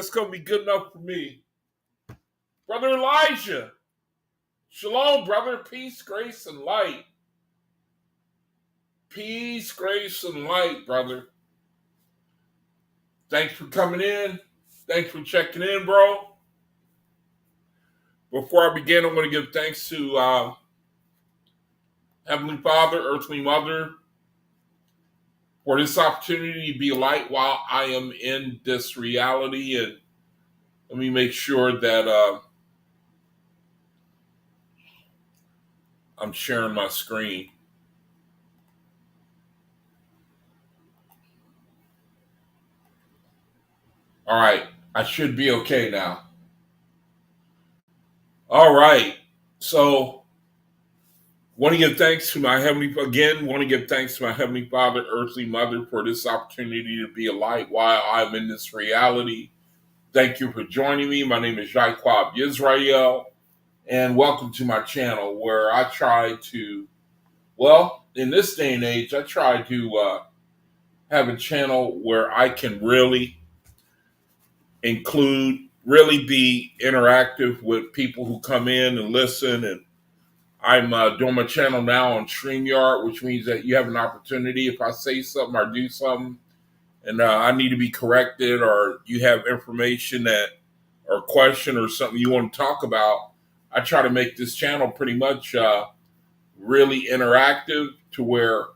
That's going to be good enough for me. Brother Elijah. Shalom, brother. Peace, grace, and light. Peace, grace, and light, brother. Thanks for coming in. Thanks for checking in, bro. Before I begin, I want to give thanks to Heavenly Father, Earthly Mother, for this opportunity to be a light while I am in this reality. And let me make sure that I'm sharing my screen. All right, I should be okay now. All right, so want to give thanks to my Heavenly Father, Earthly Mother, for this opportunity to be a light while I'm in this reality. Thank you for joining me. My name is Jaquab Yisrael, and welcome to my channel where I try to, in this day and age, I try to have a channel where I can really really be interactive with people who come in and listen. And I'm doing my channel now on StreamYard, which means that you have an opportunity if I say something or do something and I need to be corrected, or you have information or question or something you want to talk about. I try to make this channel pretty much really interactive to where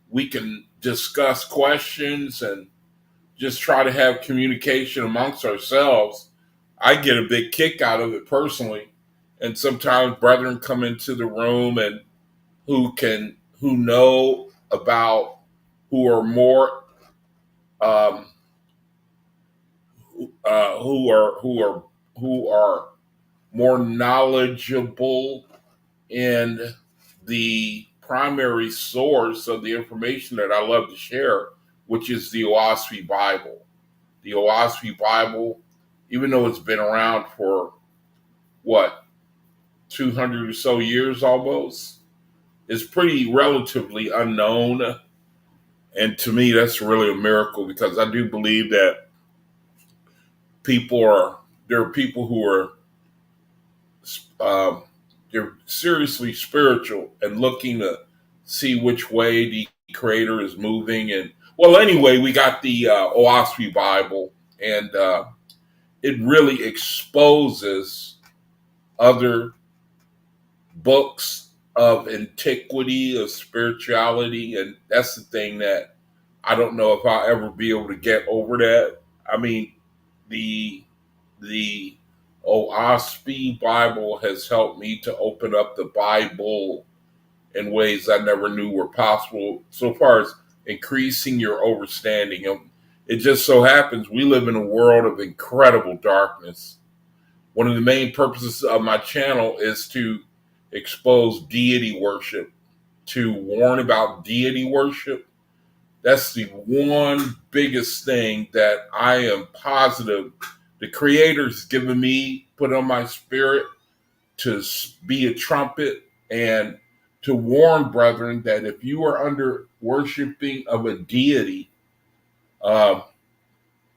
we can discuss questions and just try to have communication amongst ourselves. I get a big kick out of it personally. And sometimes brethren come into the room and who know about, who are more, who are more knowledgeable in the primary source of the information that I love to share, which is the OAHSPE Bible. The OAHSPE Bible, even though it's been around for 200 or so years almost, is pretty relatively unknown. And to me, that's really a miracle, because I do believe that there are people who are they're seriously spiritual and looking to see which way the Creator is moving. And anyway, we got the OAHSPE Bible, and it really exposes other books of antiquity, of spirituality, and that's the thing that I don't know if I'll ever be able to get over that. I mean, the OAHSPE Bible has helped me to open up the Bible in ways I never knew were possible, so far as increasing your understanding. It just so happens we live in a world of incredible darkness. One of the main purposes of my channel is to expose deity worship, to warn about deity worship. That's the one biggest thing that I am positive the Creator's given me, put on my spirit, to be a trumpet and to warn brethren that if you are under worshiping of a deity, I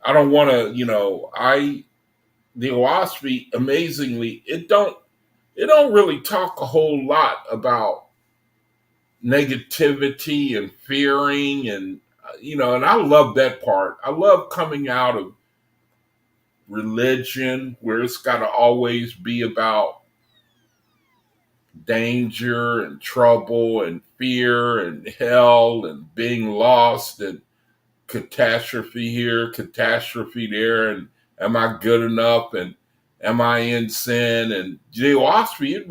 don't want to, the OAHSPE, amazingly, it don't really talk a whole lot about negativity and fearing, and and I love that part. I love coming out of religion where it's got to always be about danger and trouble and fear and hell and being lost and catastrophe here, catastrophe there, and am I good enough, and am I in sin? And the OAHSPE,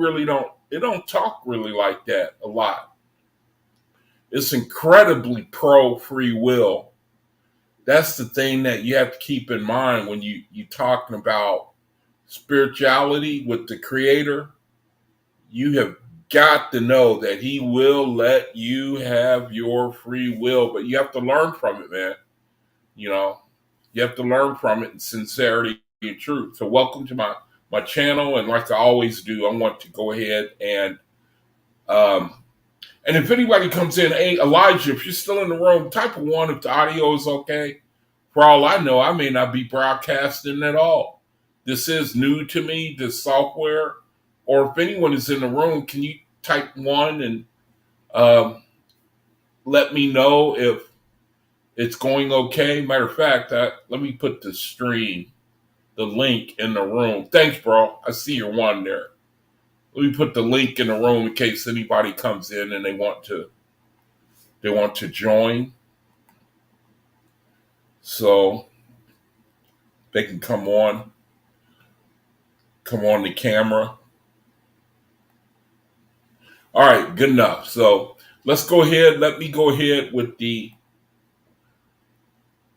it don't talk really like that a lot. It's incredibly pro free will. That's the thing that you have to keep in mind when you talking about spirituality with the Creator. You have got to know that He will let you have your free will, but you have to learn from it, man. You have to learn from it in sincerity and truth. So welcome to my channel, and like I always do, I want to go ahead and if anybody comes in, hey, Elijah, if you're still in the room, type 1 if the audio is okay. For all I know, I may not be broadcasting at all. This is new to me, this software. Or if anyone is in the room, can you type one and um, let me know if it's going okay? Matter of fact, let me put the stream, the link in the room. Thanks, bro. I see your one there. Let me put the link in the room in case anybody comes in and they want to join, so they can come on the camera. All right, good enough. So let's go ahead. Let me go ahead with the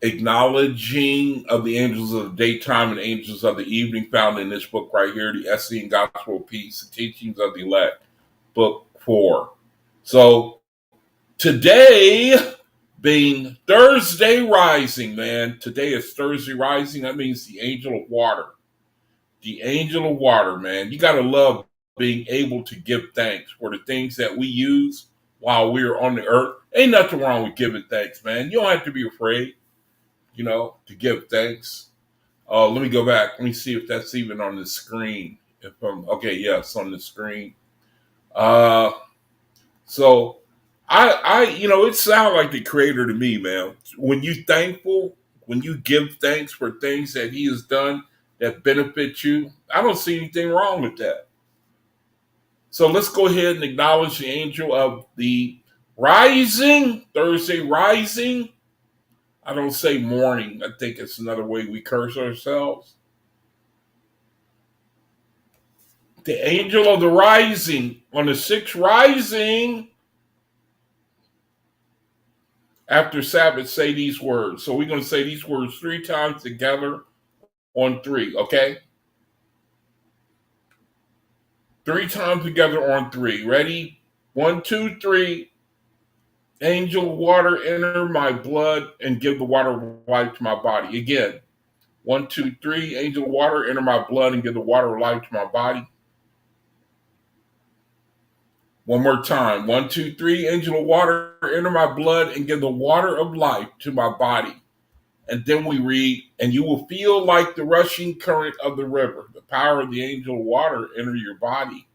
acknowledging of the angels of the daytime and angels of the evening, found in this book right here, the Essay and Gospel of Peace, the Teachings of the Elect, book 4. So today being Thursday Rising, man. Today is Thursday Rising. That means the angel of water. The angel of water, man. You got to love being able to give thanks for the things that we use while we're on the earth. Ain't nothing wrong with giving thanks, man. You don't have to be afraid, to give thanks. Let me go back. Let me see if that's even on the screen. Okay, yeah, it's on the screen. Uh, so it sounds like the creator to me, man. When you thankful, when you give thanks for things that he has done that benefit you, I don't see anything wrong with that. So let's go ahead and acknowledge the angel of the rising, Thursday rising. I don't say morning. I think it's another way we curse ourselves. The angel of the rising on the sixth rising after Sabbath, say these words. So we're going to say these words 3 times together on 3, okay? 3 times together on 3. Ready? 1, 2, 3. Angel water, enter my blood and give the water of life to my body. Again, 1, 2, 3. Angel water, enter my blood and give the water of life to my body. One more time. 1, 2, 3. Angel of water, enter my blood and give the water of life to my body. And then we read, and you will feel like the rushing current of the river. The power of the angel of water enter your body.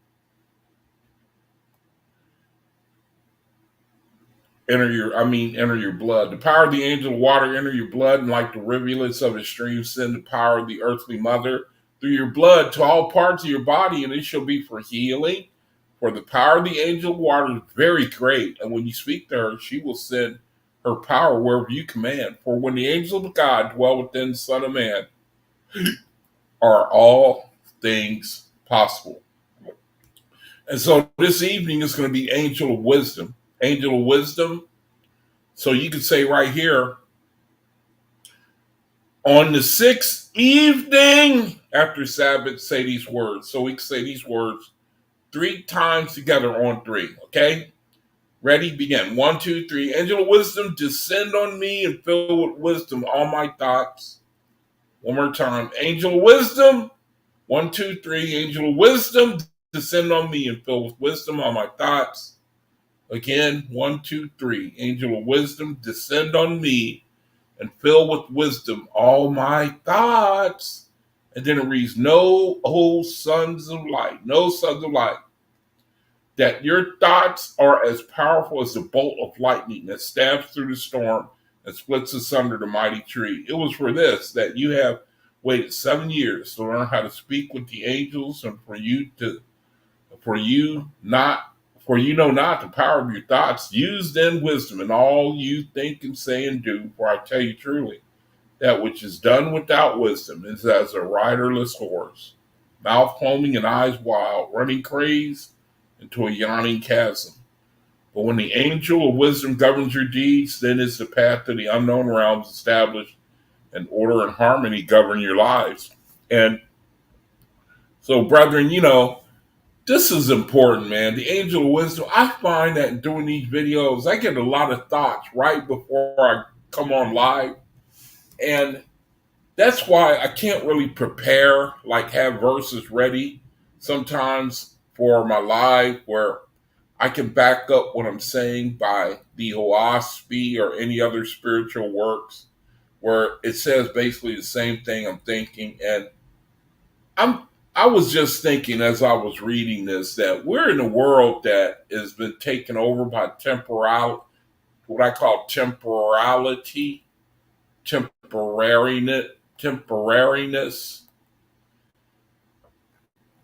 Enter your blood. The power of the angel of water enter your blood, and like the rivulets of a stream, send the power of the earthly mother through your blood to all parts of your body, and it shall be for healing. For the power of the angel of water is very great, and when you speak to her, she will send her power wherever you command. For when the angels of God dwell within the Son of Man, are all things possible. And so this evening is going to be angel of wisdom. Angel of wisdom. So you can say right here, on the 6th evening after Sabbath, say these words. So we can say these words 3 times together on 3. Okay? Ready? Begin. 1, 2, 3. Angel of wisdom, descend on me and fill with wisdom all my thoughts. One more time. Angel of wisdom. 1, 2, 3. Angel of wisdom, descend on me and fill with wisdom all my thoughts. Again, 1, 2, 3. Angel of wisdom, descend on me and fill with wisdom all my thoughts. And then it reads, know, O sons of light, that your thoughts are as powerful as the bolt of lightning that stabs through the storm and splits asunder the mighty tree. It was for this that you have waited 7 years to learn how to speak with the angels, and for you know not the power of your thoughts. Use then wisdom in all you think and say and do. For I tell you truly, that which is done without wisdom is as a riderless horse, mouth foaming and eyes wild, running crazed into a yawning chasm. But when the angel of wisdom governs your deeds, then is the path to the unknown realms established, and order and harmony govern your lives. And so, brethren, this is important, man. The angel of wisdom. I find that in doing these videos, I get a lot of thoughts right before I come on live. And that's why I can't really prepare, like have verses ready sometimes for my live where I can back up what I'm saying by the OAHSPE or any other spiritual works where it says basically the same thing I'm thinking. And I'm I was just thinking as I was reading this that we're in a world that has been taken over by what I call temporariness, temporariness,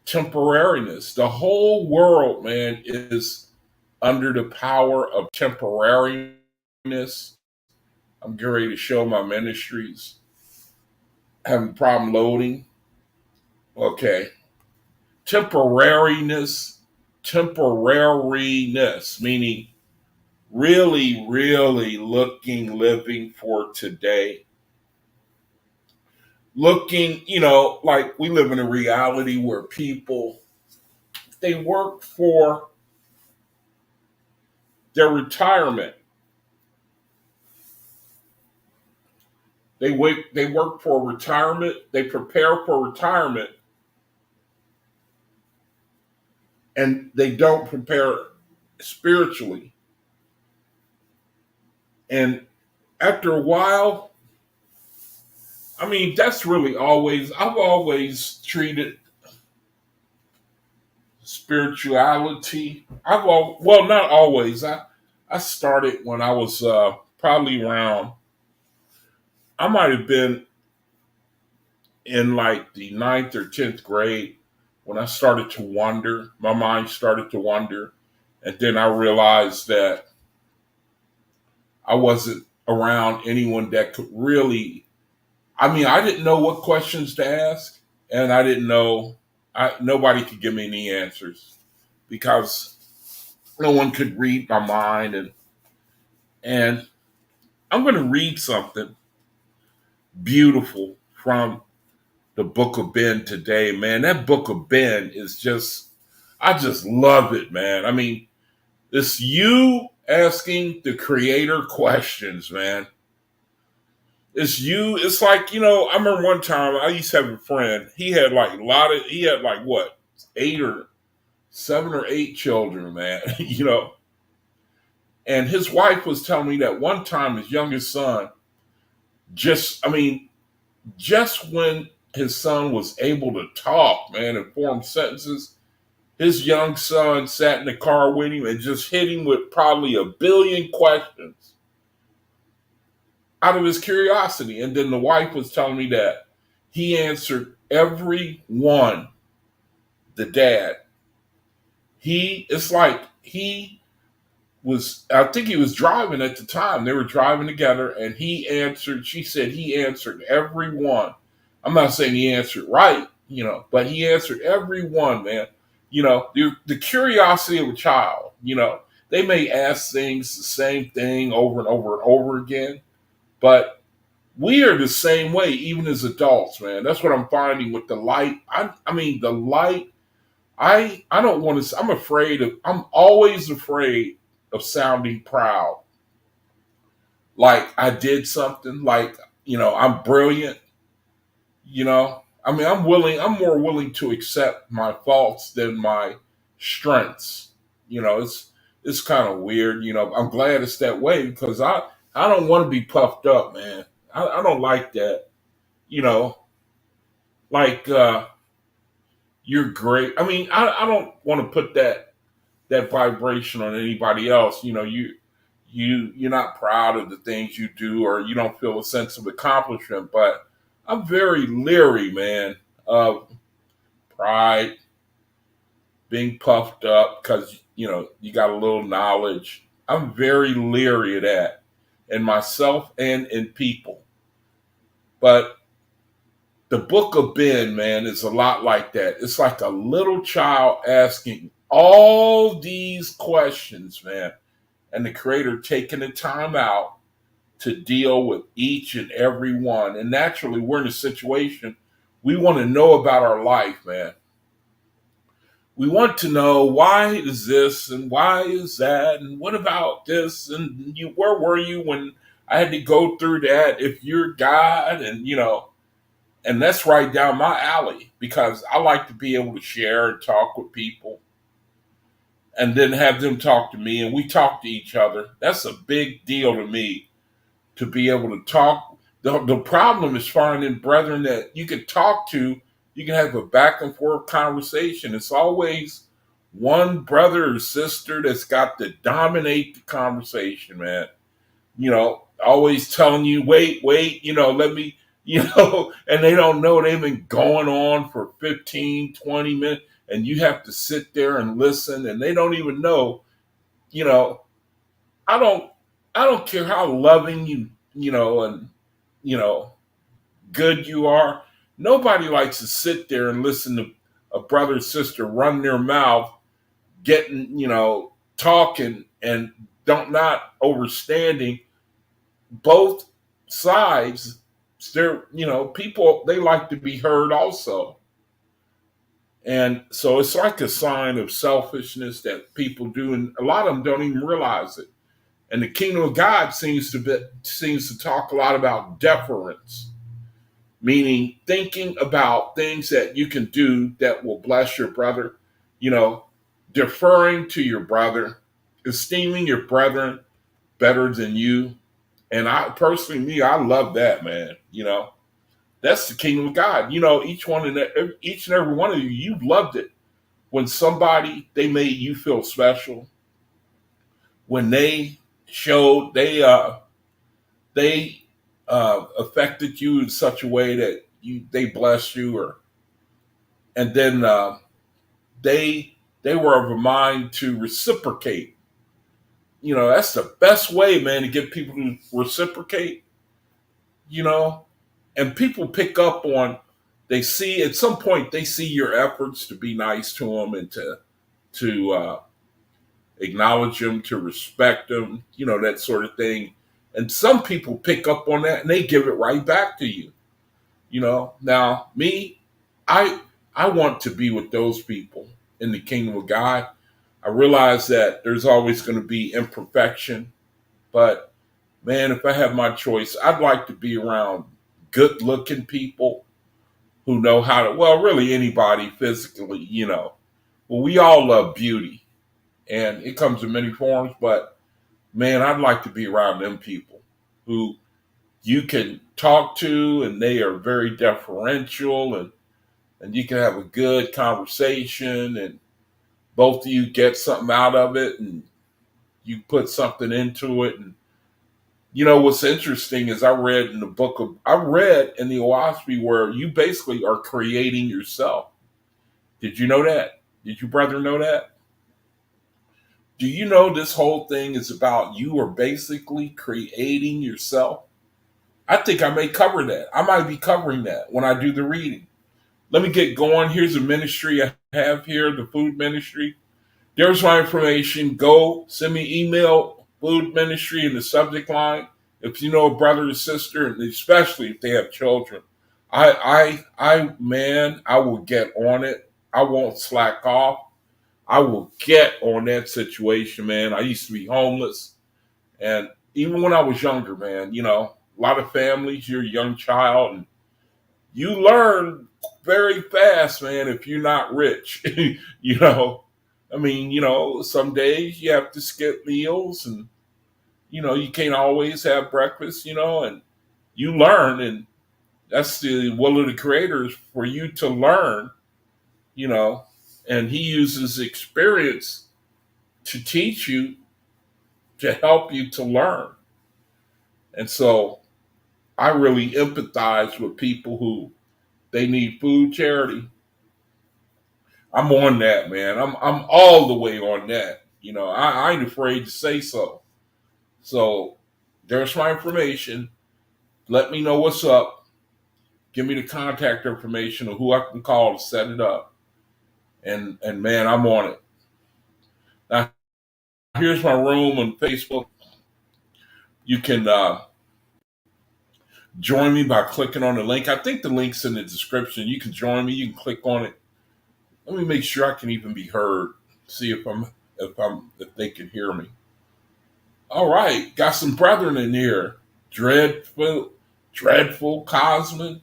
temporariness. The whole world, man, is under the power of temporariness. I'm getting ready to show my ministries. Having a problem loading. Okay. Temporariness, temporariness, meaning really, really living for today. Looking, like we live in a reality where people, they work for their retirement. They work for retirement, they prepare for retirement, and they don't prepare spiritually. And after a while, I mean, I've always treated spirituality. Well, not always. I started when I was probably around, I might have been in like the ninth or 10th grade when I started to wonder. My mind started to wonder. And then I realized that I wasn't around anyone that could really, I mean, I didn't know what questions to ask, and I didn't know, nobody could give me any answers because no one could read my mind. And I'm going to read something beautiful from the book of Ben today, man. That book of Ben is I just love it, man. I mean, it's you asking the creator questions, man. It's you. It's like, I remember one time I used to have a friend. He had like what, 7 or 8 children, man, And his wife was telling me that one time his youngest son, I mean, just when his son was able to talk, man, and form sentences, his young son sat in the car with him and just hit him with probably a billion questions out of his curiosity. And then the wife was telling me that he answered every one, the dad. It's like I think he was driving at the time. They were driving together and she said he answered every one. I'm not saying he answered right, but he answered every one, man. The curiosity of a child, they may ask things the same thing over and over and over again, but we are the same way, even as adults, man. That's what I'm finding with the light. I mean, the light, I don't want to, I'm always afraid of sounding proud. Like I did something, like, I'm brilliant, I mean, I'm more willing to accept my faults than my strengths. It's kind of weird, I'm glad it's that way because I don't want to be puffed up, man. I don't like that, you know, like, you're great. I mean, I don't want to put that vibration on anybody else. You're not proud of the things you do, or you don't feel a sense of accomplishment. But I'm very leery, man, of pride, being puffed up because you got a little knowledge. I'm very leery of that in myself and in people. But the book of Ben, man, is a lot like that. It's like a little child asking all these questions, man, and the creator taking the time out to deal with each and every one. And naturally, we're in a situation we want to know about our life, man. We want to know, why is this and why is that and what about this, and where were you when I had to go through that, if you're God, and that's right down my alley because I like to be able to share and talk with people and then have them talk to me and we talk to each other. That's a big deal to me, to be able to talk. The problem is finding brethren that you can talk to, you can have a back and forth conversation. It's always one brother or sister that's got to dominate the conversation, man. Always telling you, wait, let me, and they don't know they've been going on for 15, 20 minutes, and you have to sit there and listen, and they don't even know, you know, I don't, I don't care how loving and, you know, good you are. Nobody likes to sit there and listen to a brother or sister run their mouth, getting, talking and don't not understanding both sides. They're, people, they like to be heard also. And so it's like a sign of selfishness that people do, and a lot of them don't even realize it. And the kingdom of God seems to talk a lot about deference, meaning thinking about things that you can do that will bless your brother, you know, deferring to your brother, esteeming your brethren better than you. And I personally, I love that, man. That's the kingdom of God. Each and every one of you, you've loved it when somebody, they made you feel special, when they showed they affected you in such a way that they blessed you, and then they were of a mind to reciprocate. That's the best way, man, to get people to reciprocate. You know, and people pick up on. They see at some point they see your efforts to be nice to them and to acknowledge them, to respect them, that sort of thing. And some people pick up on that and they give it right back to you. Now me, I I want to be with those people in the kingdom of God. I realize that there's always going to be imperfection, but man, if I have my choice, I'd like to be around good looking people who know how to, well, really anybody physically, Well, we all love beauty and it comes in many forms, but man, I'd like to be around them people who you can talk to and they are very deferential, and you can have a good conversation and both of you get something out of it and you put something into it. And what's interesting is I read in the OAHSPE where you basically are creating yourself. Did you know that? Did you brother know that? Do you know this whole thing is about you are basically creating yourself? I think I may cover that. I might be covering that when I do the reading. Let me get going. Here's a ministry I have here, the food ministry. There's my information. Go send me email, food ministry in the subject line. If you know a brother or sister, and especially if they have children, man, I will get on it. I won't slack off. I will get on that situation, man. I used to be homeless. And even when I was younger, man, a lot of families, you're a young child and you learn very fast, man, if you're not rich. Some days you have to skip meals and, you can't always have breakfast, and you learn. And that's the will of the creators for you to learn, you know, and he uses experience to teach you, to help you to learn. And so I really empathize with people who they need food charity. I'm on that, man. I'm all the way on that. I ain't afraid to say so. So there's my information. Let me know what's up. Give me the contact information of who I can call to set it up. And man, I'm on it. Now here's my room on Facebook. You can join me by clicking on the link. I think the link's in the description. You can join me. You can click on it. Let me make sure I can even be heard. See if they can hear me. All right, got some brethren in here. Dreadful Cosman,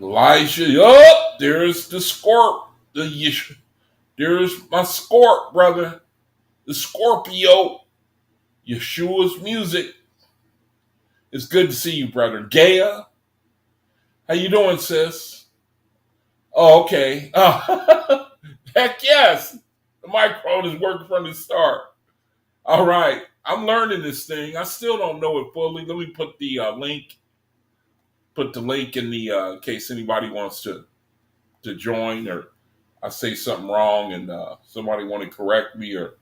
Elijah. Yup, there's the Scorp. There's my Scorp, brother. The Scorpio. Yeshua's music. It's good to see you, brother. Gaya, how you doing, sis? Oh, okay. Heck yes. The microphone is working from the start. All right. I'm learning this thing. I still don't know it fully. Let me put the link. Put the link in the in case anybody wants to join, or I say something wrong and somebody want to correct me, or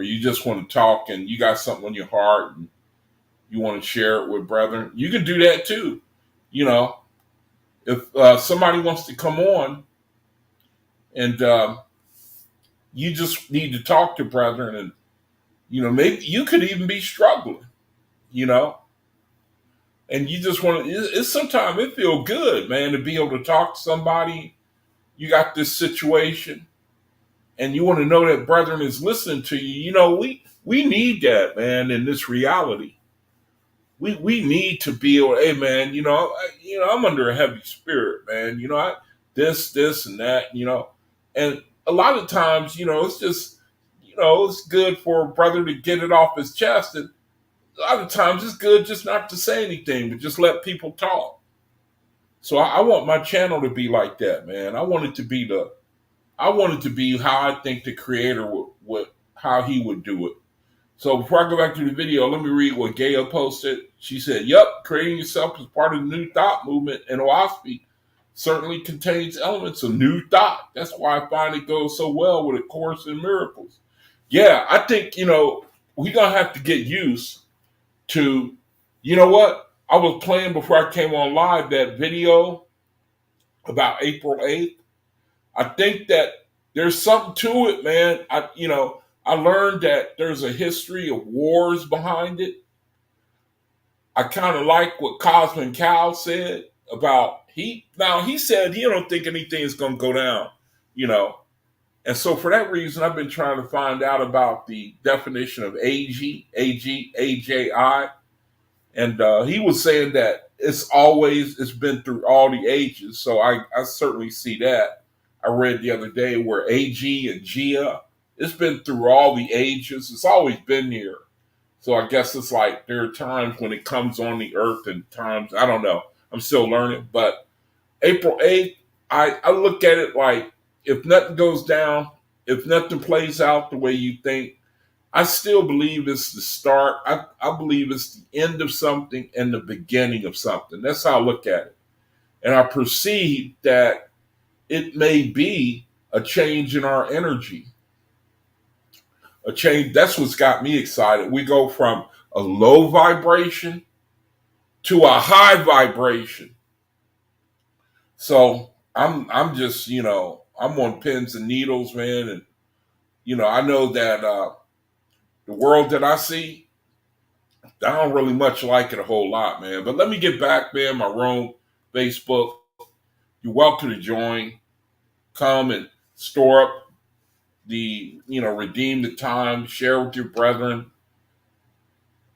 you just want to talk and you got something on your heart and you want to share it with brethren. You can do that too. You know, if somebody wants to come on and you just need to talk to brethren, and maybe you could even be struggling, you know, and you just want to. It's sometimes it feel good, man, to be able to talk to somebody. You got this situation, and you want to know that brethren is listening to you. We need that, man, in this reality. We need to be able. Hey, man, I'm under a heavy spirit, man. This and that, and a lot of times, it's just, it's good for a brother to get it off his chest, and a lot of times it's good just not to say anything, but just let people talk. So I want my channel to be like that, man. I want it to be how I think the creator would how he would do it. So before I go back to the video, let me read what Gail posted. She said, "Yup, creating yourself as part of the New Thought movement in OAHSPE certainly contains elements of New Thought. That's why I find it goes so well with A Course in Miracles." Yeah, I think, we're going to have to get used to, you know what? I was playing before I came on live that video about April 8th. I think that there's something to it, man. I learned that there's a history of wars behind it. I kind of like what Cosmin Cal said about he said he don't think anything is going to go down, you know. And so for that reason, I've been trying to find out about the definition of AJI. And he was saying that it's been through all the ages. So I certainly see that. I read the other day where AG and Gia, it's been through all the ages. It's always been here. So I guess it's like there are times when it comes on the earth and times, I don't know. I'm still learning. But April 8th, I look at it like if nothing goes down, if nothing plays out the way you think, I still believe it's the start. I believe it's the end of something and the beginning of something. That's how I look at it. And I perceive that it may be a change in our energy. A change. That's what's got me excited. We go from a low vibration to a high vibration. So I'm just, I'm on pins and needles, man. And, I know that the world that I see, I don't really much like it a whole lot, man. But let me get back, man. My room, Facebook. You're welcome to join. Come and store up redeem the time, share with your brethren.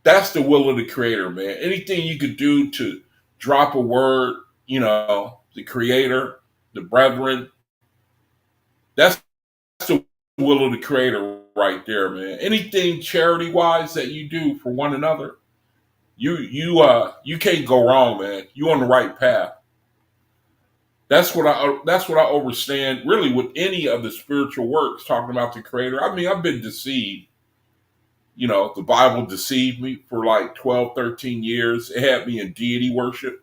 That's the will of the creator, man. Anything you could do to drop a word, the creator, the brethren, that's the will of the creator right there, man. Anything charity wise that you do for one another, you can't go wrong, man. You're on the right path. That's what I understand really with any of the spiritual works talking about the creator. I mean, I've been deceived. The Bible deceived me for like 12, 13 years. It had me in deity worship.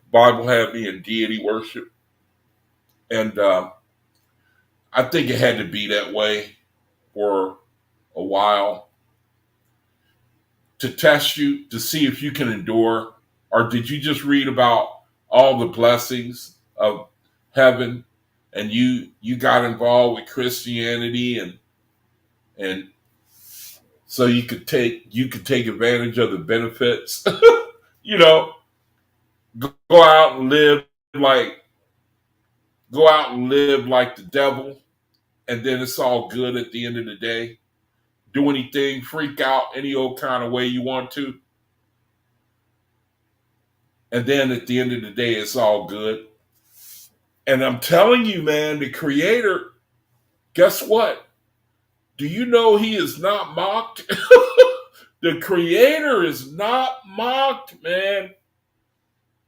The Bible had me in deity worship. And I think it had to be that way for a while to test you, to see if you can endure. Or did you just read about all the blessings of heaven and you got involved with Christianity and so you could take advantage of the benefits? Go out and live like the devil, and then it's all good at the end of the day. Do anything, freak out any old kind of way you want to, and then at the end of the day, it's all good. And I'm telling you, man, the creator, guess what? Do you know he is not mocked? The creator is not mocked, man.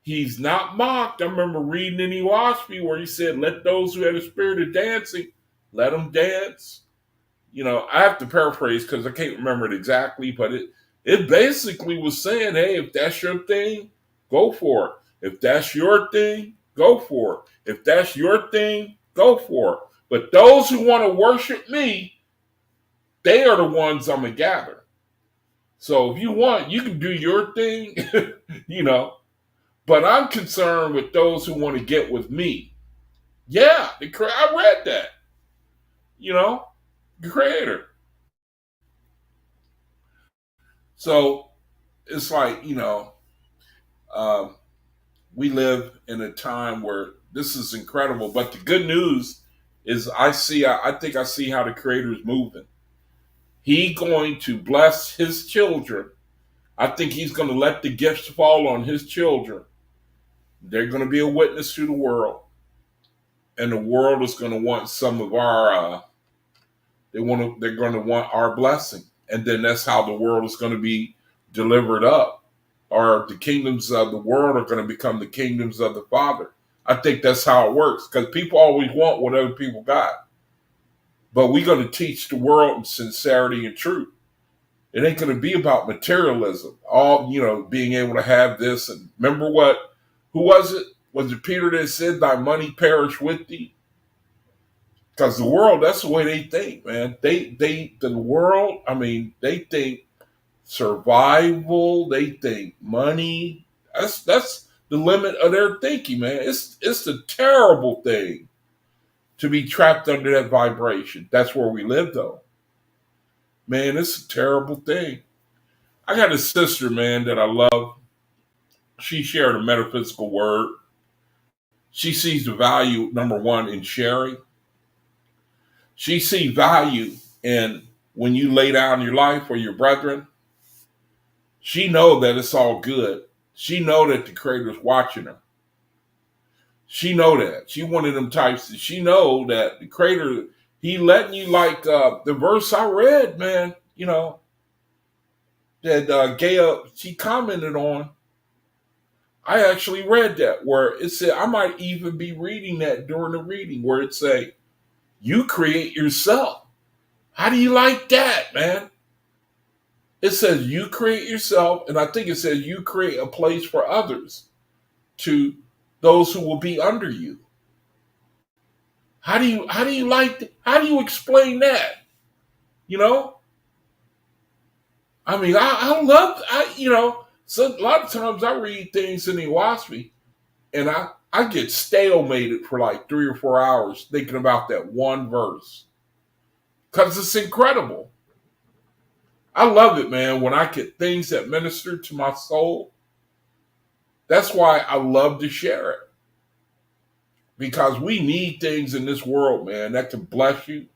He's not mocked. I remember reading in OAHSPE where he said, let those who have a spirit of dancing, let them dance. I have to paraphrase because I can't remember it exactly, but it basically was saying, hey, if that's your thing, go for it. If that's your thing, go for it. If that's your thing, go for it. But those who want to worship me, they are the ones I'm going to gather. So if you want, you can do your thing, you know, but I'm concerned with those who want to get with me. Yeah, I read that, you know, the creator. So it's like, um, we live in a time where this is incredible. But the good news is I think I see how the creator is moving. He going to bless his children. I think he's going to let the gifts fall on his children. They're going to be a witness to the world. And the world is going to want some of our they're going to want our blessing. And then that's how the world is going to be delivered up. Or the kingdoms of the world are going to become the kingdoms of the Father. I think that's how it works because people always want what other people got. But we're going to teach the world in sincerity and truth. It ain't going to be about materialism. All, being able to have this. And remember who was it? Was it Peter that said, thy money perish with thee? Because the world, that's the way they think, man. The world, they think survival, they think money. That's the limit of their thinking, man. It's a terrible thing to be trapped under that vibration. That's where we live, though. Man, it's a terrible thing. I got a sister, man, that I love. She shared a metaphysical word. She sees the value, number one, in sharing. She sees value in when you lay down your life for your brethren. She know that it's all good. She know that the creator's watching her. She know that. She one of them types that she know that the creator, he letting you like the verse I read, man, that Gail, she commented on. I actually read that where it said, I might even be reading that during the reading where it say, you create yourself. How do you like that, man? It says you create yourself, and I think it says you create a place for others, to those who will be under you. How do you how do you explain that? You know, I love so a lot of times I read things in the OAHSPE and I get stalemated for like 3 or 4 hours thinking about that one verse because it's incredible. I love it, man. When I get things that minister to my soul, that's why I love to share it because we need things in this world, man, that can bless you.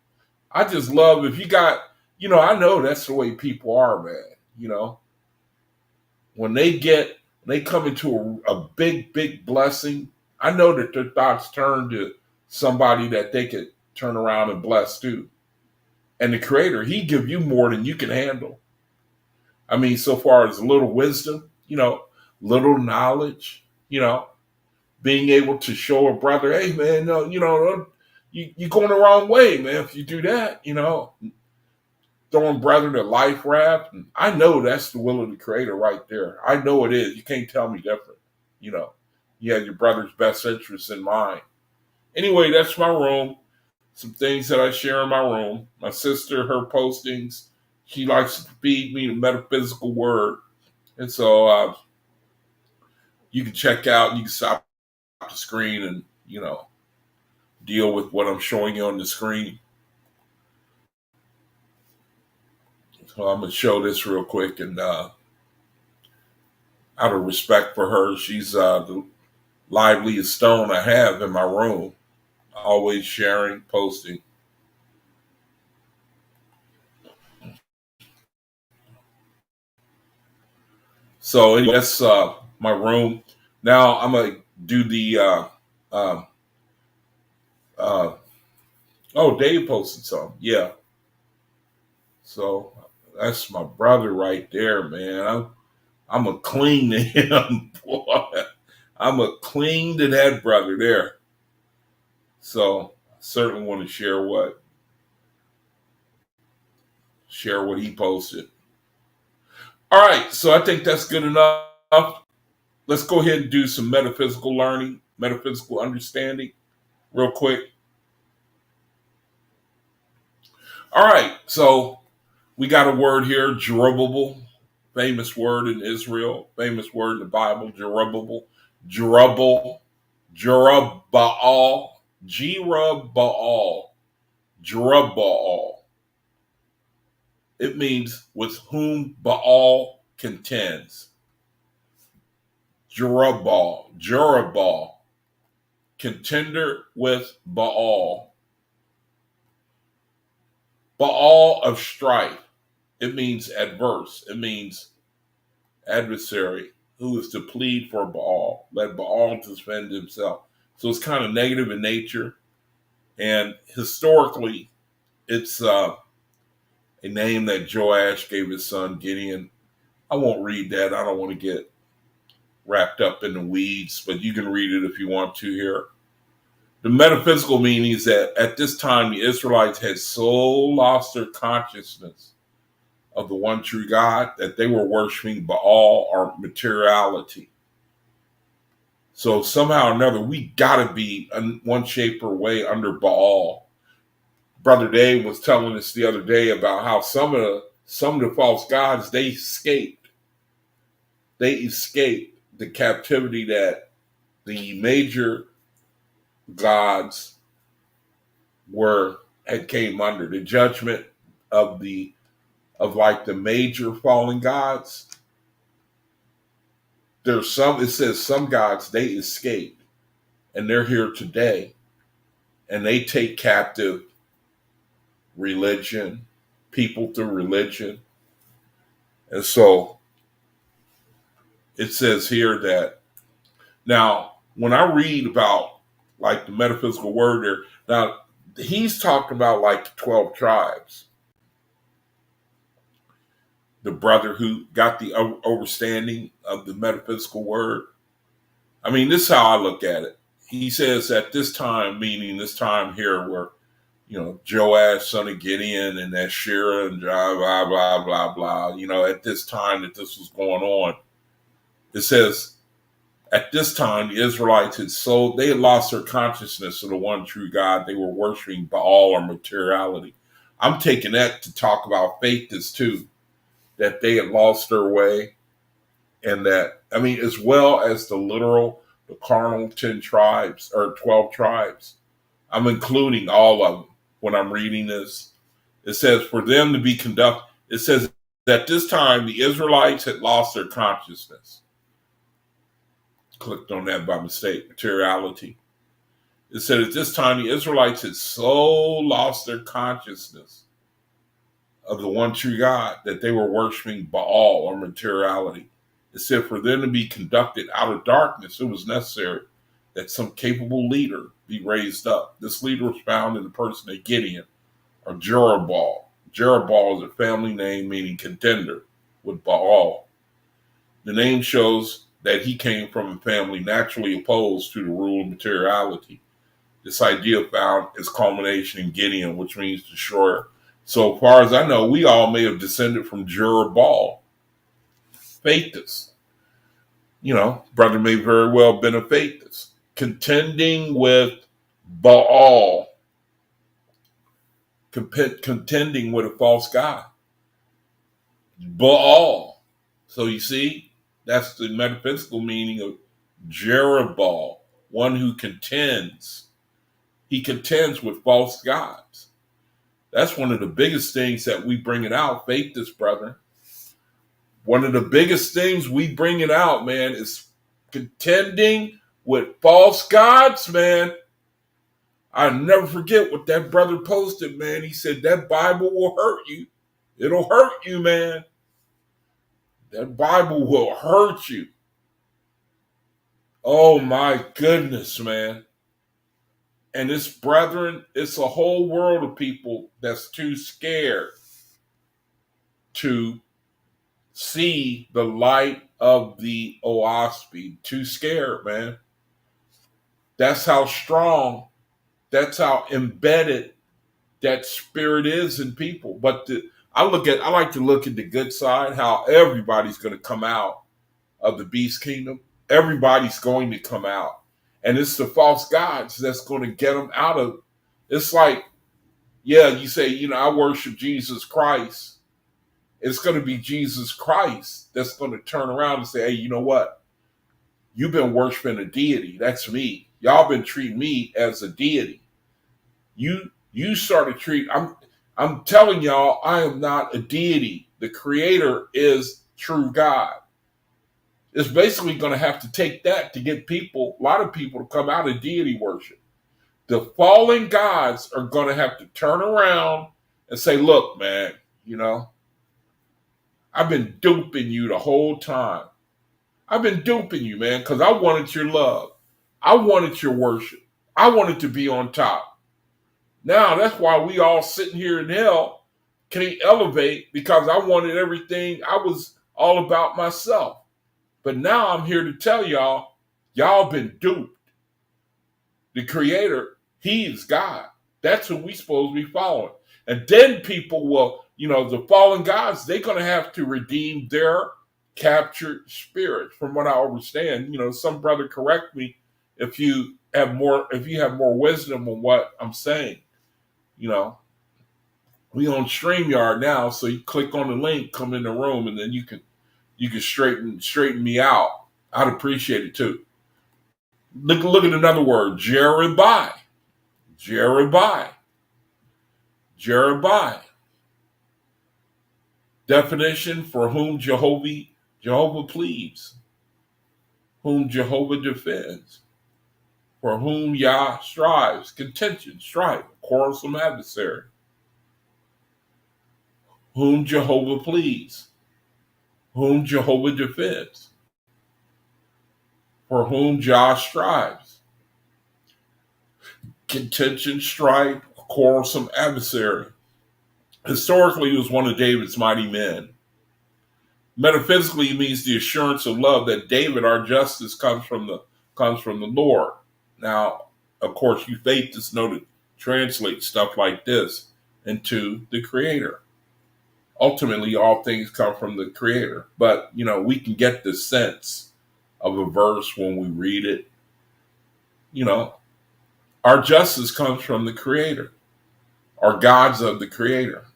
I just love if you got, I know that's the way people are, man. You know, when they come into a big, big blessing, I know that their thoughts turn to somebody that they could turn around and bless too. And the creator, he give you more than you can handle. So far as a little wisdom, little knowledge, being able to show a brother, hey man, no, you're going the wrong way, man. If you do that, throwing brethren to life raft. And I know that's the will of the creator right there. I know it is. You can't tell me different. You have your brother's best interests in mind. Anyway, that's my room. Some things that I share in my room. My sister, her postings, she likes to feed me the metaphysical word. And so you can check out, you can stop the screen and, deal with what I'm showing you on the screen. So I'm going to show this real quick. And out of respect for her, she's the liveliest stone I have in my room. Always sharing, posting. So anyway, that's my room. Now I'm going to do the um, oh, Dave posted some. Yeah. So That's my brother right there, man. I'm a cling to him, boy. I'm a cling to that brother there. So I certainly want to share what he posted. All right, so I think that's good enough. Let's go ahead and do some metaphysical learning, metaphysical understanding, real quick. All right, so we got a word here, Jerubbaal, famous word in Israel, famous word in the Bible, Jerubbaal, Jerubbaal, Jerubbaal, Jerubbaal, Jerubbaal. It means with whom Baal contends. Jerubbaal, contender with Baal. Baal of strife. It means adverse. It means adversary who is to plead for Baal. Let Baal defend himself. So it's kind of negative in nature. And historically, it's a name that Joash gave his son Gideon. I won't read that. I don't want to get wrapped up in the weeds, but you can read it if you want to here. The metaphysical meaning is that at this time, the Israelites had so lost their consciousness of the one true God that they were worshiping Baal or materiality. So somehow or another, we got to be in one shape or way under Baal. Brother Dave was telling us the other day about how some of the false gods, they escaped. They escaped the captivity that the major gods had came under. The judgment of like the major fallen gods. It says some gods, they escaped and they're here today, and they take captive religion, people through religion. And so it says here that now when I read about like the metaphysical word there, now he's talking about like the 12 tribes. The brother who got the understanding of the metaphysical word. I mean, this is how I look at it. He says at this time, meaning this time here where, Joash, son of Gideon, and that Shira and blah, blah, blah, blah, blah, at this time that this was going on, it says, at this time, the Israelites they had lost their consciousness of the one true God. They were worshiping Baal or materiality. I'm taking that to talk about faithists too, that they had lost their way, and that, I mean, as well as the carnal 10 tribes or 12 tribes. I'm including all of them when I'm reading this. It says, for them to be conducted, it says, at this time, the Israelites had lost their consciousness. Clicked on that by mistake, materiality. It said, at this time, the Israelites had so lost their consciousness of the one true God that they were worshiping Baal or materiality. It said, for them to be conducted out of darkness, it was necessary that some capable leader be raised up. This leader was found in the person of Gideon or Jerubbaal. Jerubbaal is a family name meaning contender with Baal. The name shows that he came from a family naturally opposed to the rule of materiality. This idea found its culmination in Gideon, which means destroyer. So far as I know, we all may have descended from Jerubbaal. Faithists. Brother may very well have been a faithist. Contending with Baal. Contending with a false god. Baal. So you see, that's the metaphysical meaning of Jerubbaal, one who contends. He contends with false gods. That's one of the biggest things that we bring it out, faithists, brother. One of the biggest things we bring it out, man, is contending with false gods, man. I'll never forget what that brother posted, man. He said, that Bible will hurt you. It'll hurt you, man. That Bible will hurt you. Oh, my goodness, man. And it's, brethren, it's a whole world of people that's too scared to see the light of the OAHSPE. Too scared, man. That's how strong, that's how embedded that spirit is in people. But I like to look at the good side, how everybody's going to come out of the beast kingdom. Everybody's going to come out. And it's the false gods that's going to get them out of. It's like, yeah, you say, I worship Jesus Christ. It's going to be Jesus Christ that's going to turn around and say, hey, you know what? You've been worshiping a deity. That's me. Y'all been treating me as a deity. You started treating. I'm telling y'all, I am not a deity. The Creator is true God. It's basically going to have to take that to get a lot of people to come out of deity worship. The fallen gods are going to have to turn around and say, look, man, I've been duping you the whole time. I've been duping you, man, because I wanted your love. I wanted your worship. I wanted to be on top. Now, that's why we all sitting here in hell can't elevate, because I wanted everything. I was all about myself. But now I'm here to tell y'all been duped. The Creator, He is God. That's who we supposed to be following. And then people will, the fallen gods, they're going to have to redeem their captured spirits, from what I understand. Some brother correct me if you have more wisdom on what I'm saying. We on StreamYard now, so you click on the link, come in the room, and then you can straighten me out. I'd appreciate it too. Look at another word, Jerubai. Definition: for whom Jehovah pleads, whom Jehovah defends, for whom Yah strives, contention, strife, quarrelsome adversary. Whom Jehovah pleads, whom Jehovah defends, for whom Yah strives, contention, strife, quarrelsome adversary. Historically, he was one of David's mighty men. Metaphysically, it means the assurance of love that David, our justice, comes from the Lord. Now, of course, you faithists know to translate stuff like this into the Creator. Ultimately, all things come from the Creator. But, we can get the sense of a verse when we read it. Our justice comes from the Creator. Our God's of the Creator.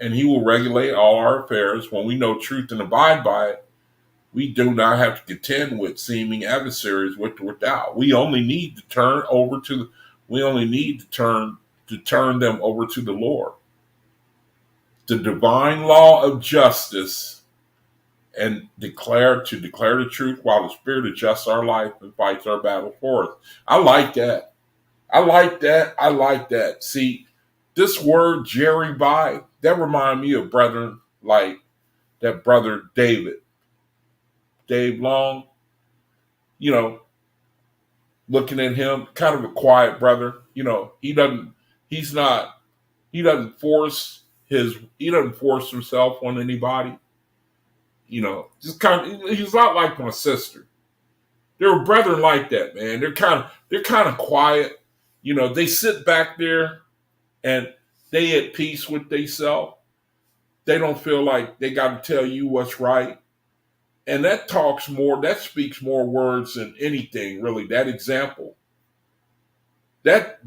And He will regulate all our affairs. When we know truth and abide by it, we do not have to contend with seeming adversaries with or without. We only need to turn them over to the Lord. The divine law of justice, and declare the truth while the Spirit adjusts our life and fights our battle for us. I like that. See, this word Jerubai, that reminds me of brethren like that brother Dave Long, looking at him, kind of a quiet brother. He doesn't force himself on anybody. Just he's not like my sister. There are brethren like that, man. They're kind of quiet. They sit back there and they at peace with themselves. They don't feel like they got to tell you what's right. And that speaks more words than anything, really. That example, that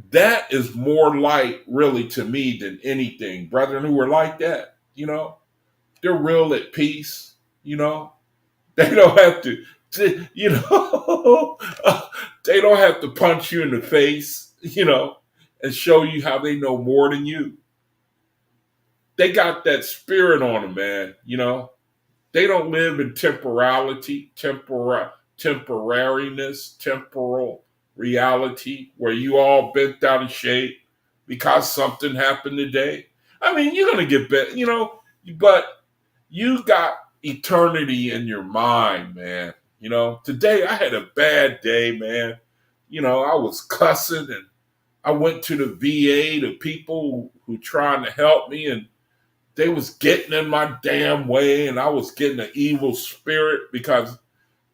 is more light, really, to me than anything. Brethren who are like that, they're real at peace. They don't have to, they don't have to punch you in the face, and show you how they know more than you. They got that spirit on them, man. They don't live in temporality, temporariness, temporal reality, where you all bent out of shape because something happened today. I mean, you're going to get better, but you got eternity in your mind, man. Today I had a bad day, man. I was cussing, and I went to the VA, to people who trying to help me, and they was getting in my damn way, and I was getting an evil spirit because,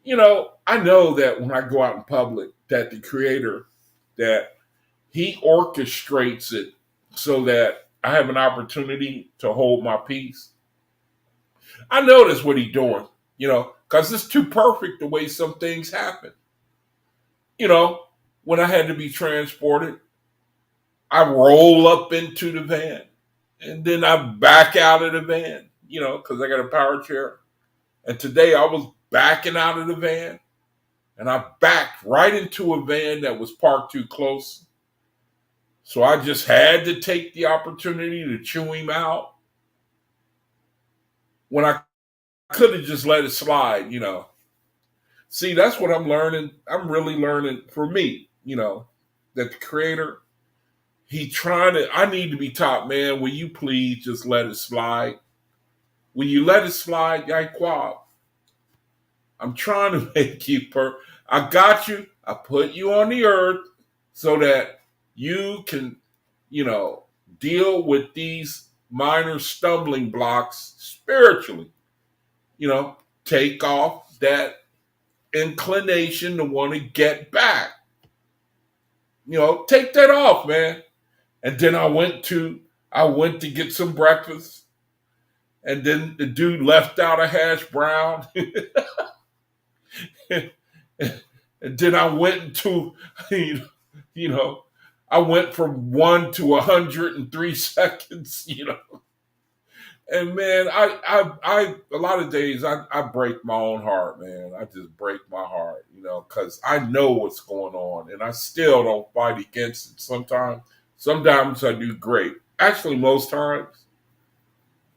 I know that when I go out in public, that the creator, that he orchestrates it so that I have an opportunity to hold my peace. I know that's what he's doing, because it's too perfect the way some things happen. You know, when I had to be transported, I roll up into the van and then I back out of the van, because I got a power chair. And today I was backing out of the van and I backed right into a van that was parked too close. So I just had to take the opportunity to chew him out when I could have just let it slide. See, that's what I'm learning. I'm really learning for me, that the creator, I need to be taught, man, will you please just let it slide? When you let it slide, Yaquab, I'm trying to make you I got you. I put you on the earth so that you can, you know, deal with these minor stumbling blocks spiritually. Take off that inclination to want to get back. Take that off, man. And then I went to get some breakfast, and then the dude left out a hash brown. And then I went into, you know, I went from 1 to 103 seconds. And man, I a lot of days I break my own heart, man. I just break my heart, because I know what's going on, and I still don't fight against it. Sometimes I do great. Actually, most times,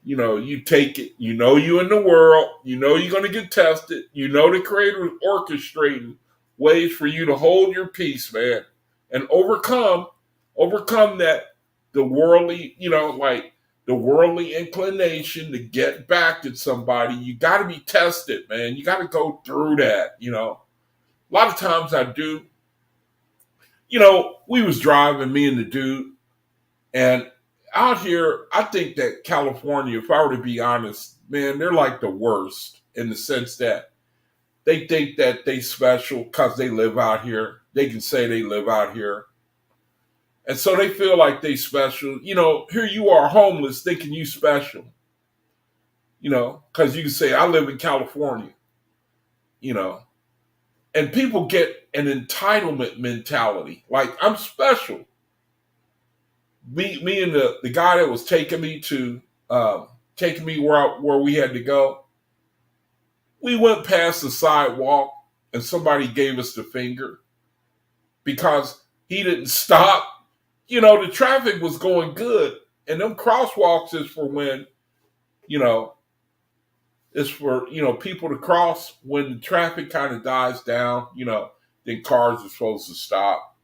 you take it. You in the world. You're going to get tested. The Creator is orchestrating ways for you to hold your peace, man, and overcome that the worldly, like the worldly inclination to get back at somebody. You got to be tested, man. You got to go through that. A lot of times I do. We was driving, me and the dude, and out here, I think that California, if I were to be honest, man, they're like the worst in the sense that they think that they special because they live out here. They can say they live out here. And so they feel like they special. Here you are homeless thinking you special. Because you can say, I live in California. You know, and people get an entitlement mentality. Like, I'm special. Me and the guy that was taking me where we had to go, we went past the sidewalk and somebody gave us the finger because he didn't stop. The traffic was going good, and them crosswalks is for when, it's for, people to cross when the traffic kind of dies down, then cars are supposed to stop.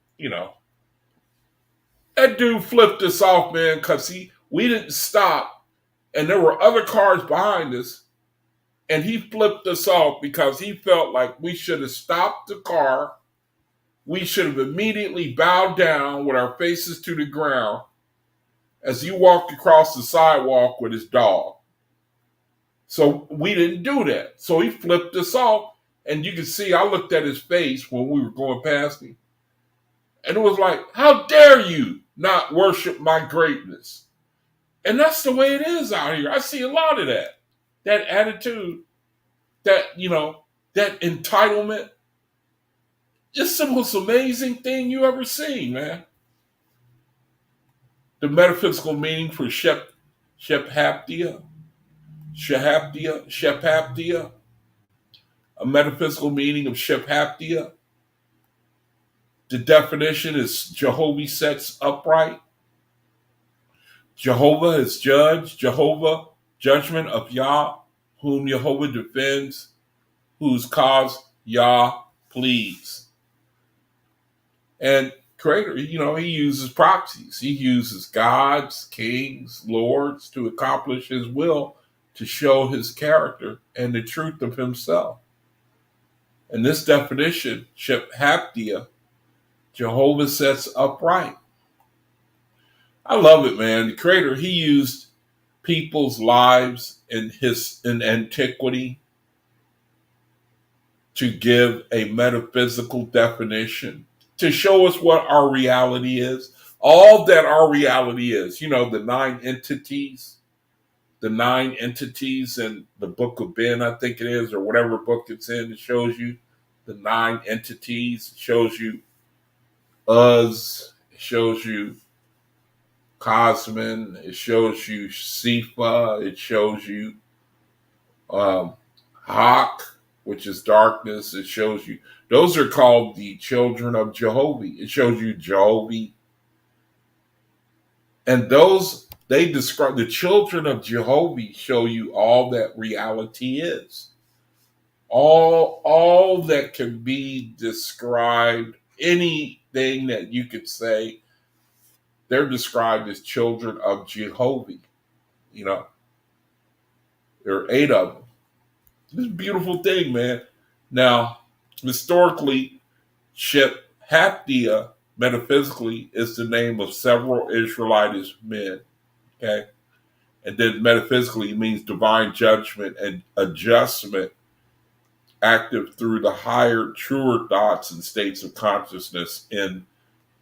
That dude flipped us off, man, because we didn't stop, and there were other cars behind us, and he flipped us off because he felt like we should have stopped the car. We should have immediately bowed down with our faces to the ground as he walked across the sidewalk with his dog. So we didn't do that. So he flipped us off, and you can see I looked at his face when we were going past him. And it was like, how dare you not worship my greatness? And that's the way it is out here. I see a lot of that. That attitude, that entitlement. It's the most amazing thing you ever seen, man. The metaphysical meaning for Shephaptia. A metaphysical meaning of Shephaptia. The definition is Jehovah sets upright. Jehovah is judge. Jehovah, judgment of Yah, whom Jehovah defends, whose cause Yah pleads. And Creator, he uses proxies. He uses gods, kings, lords to accomplish his will, to show his character and the truth of himself. And this definition, Shephaptia, Jehovah sets upright. I love it, man. The Creator, he used people's lives in antiquity to give a metaphysical definition to show us what our reality is. All that our reality is, the nine entities in the book of Ben, I think it is, or whatever book it's in, it shows you the nine entities. It shows you Uz, it shows you Cosmin, it shows you Sifa, it shows you Hawk, which is darkness. It shows you, those are called the children of Jehovah. It shows you Jehovah. And those, they describe, the children of Jehovah show you all that reality is. All that can be described, anything that you could say, they're described as children of Jehovah. There are 8 of them. It's a beautiful thing, man. Now, historically, Shep Hapdia, metaphysically, is the name of several Israelitish men. Okay? And then metaphysically, it means divine judgment and adjustment active through the higher, truer thoughts and states of consciousness in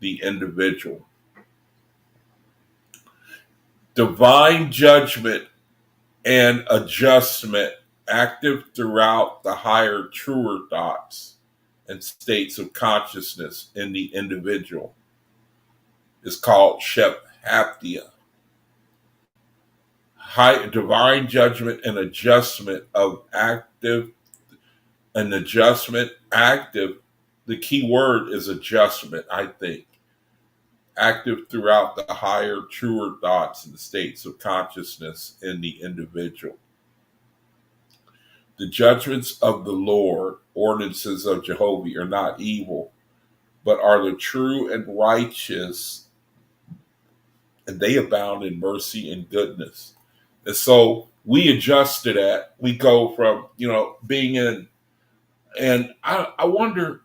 the individual. Divine judgment and adjustment active throughout the higher, truer thoughts and states of consciousness in the individual is called Shep Hapdia. High divine judgment and adjustment of active and adjustment active. The key word is adjustment, I think. Active throughout the higher, truer thoughts and states of consciousness in the individual. The judgments of the Lord, ordinances of Jehovah, are not evil, but are the true and righteous, and they abound in mercy and goodness. And so we adjust to that. We go from, being in, and I wonder,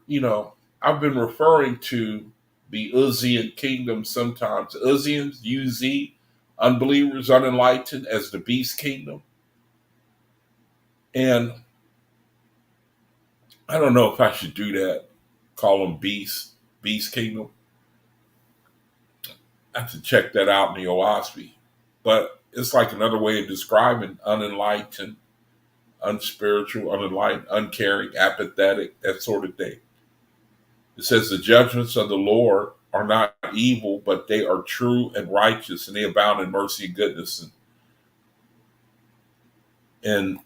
I've been referring to the Uzian kingdom sometimes. Uzians, UZ, unbelievers, unenlightened, as the beast kingdom. And I don't know if I should do that, call them beast kingdom. I have to check that out in the OAHSPE. But it's like another way of describing unenlightened, unspiritual, unenlightened, uncaring, apathetic, that sort of thing. It says the judgments of the Lord are not evil, but they are true and righteous, and they abound in mercy and goodness. And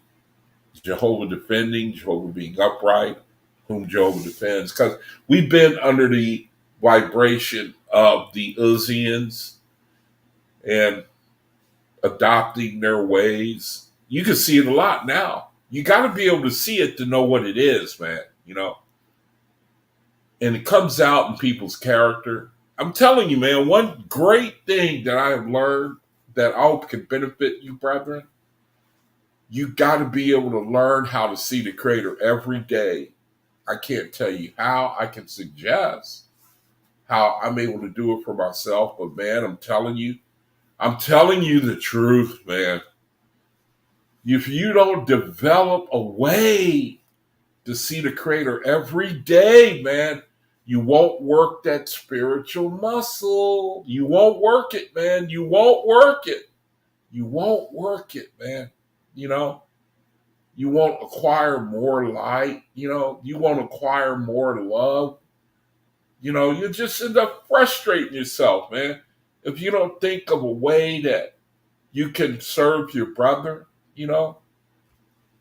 Jehovah defending, Jehovah being upright, whom Jehovah defends. Because we've been under the vibration of the Uzians and adopting their ways. You can see it a lot now. You got to be able to see it to know what it is, man, And it comes out in people's character. I'm telling you, man, one great thing that I have learned that I hope can benefit you, brethren, you got to be able to learn how to see the Creator every day. I can't tell you how. I can suggest how I'm able to do it for myself, but man, I'm telling you the truth, man. If you don't develop a way to see the Creator every day, man, you won't work that spiritual muscle. You won't work it, man. You won't work it. You won't work it, man. You won't acquire more light. You won't acquire more love. You just end up frustrating yourself, man. If you don't think of a way that you can serve your brother,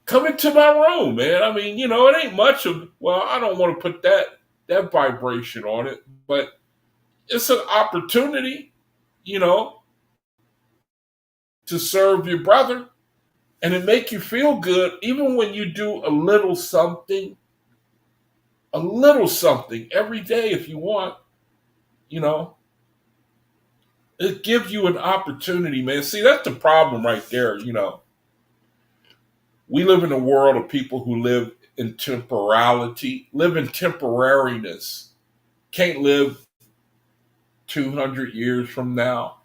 come into my room, man. I mean, it ain't much of, well, I don't want to put that vibration on it, but it's an opportunity, to serve your brother, and it make you feel good even when you do a little something every day if you want, it gives you an opportunity, man. See, that's the problem right there, We live in a world of people who live in temporality, live in temporariness, can't live 200 years from now.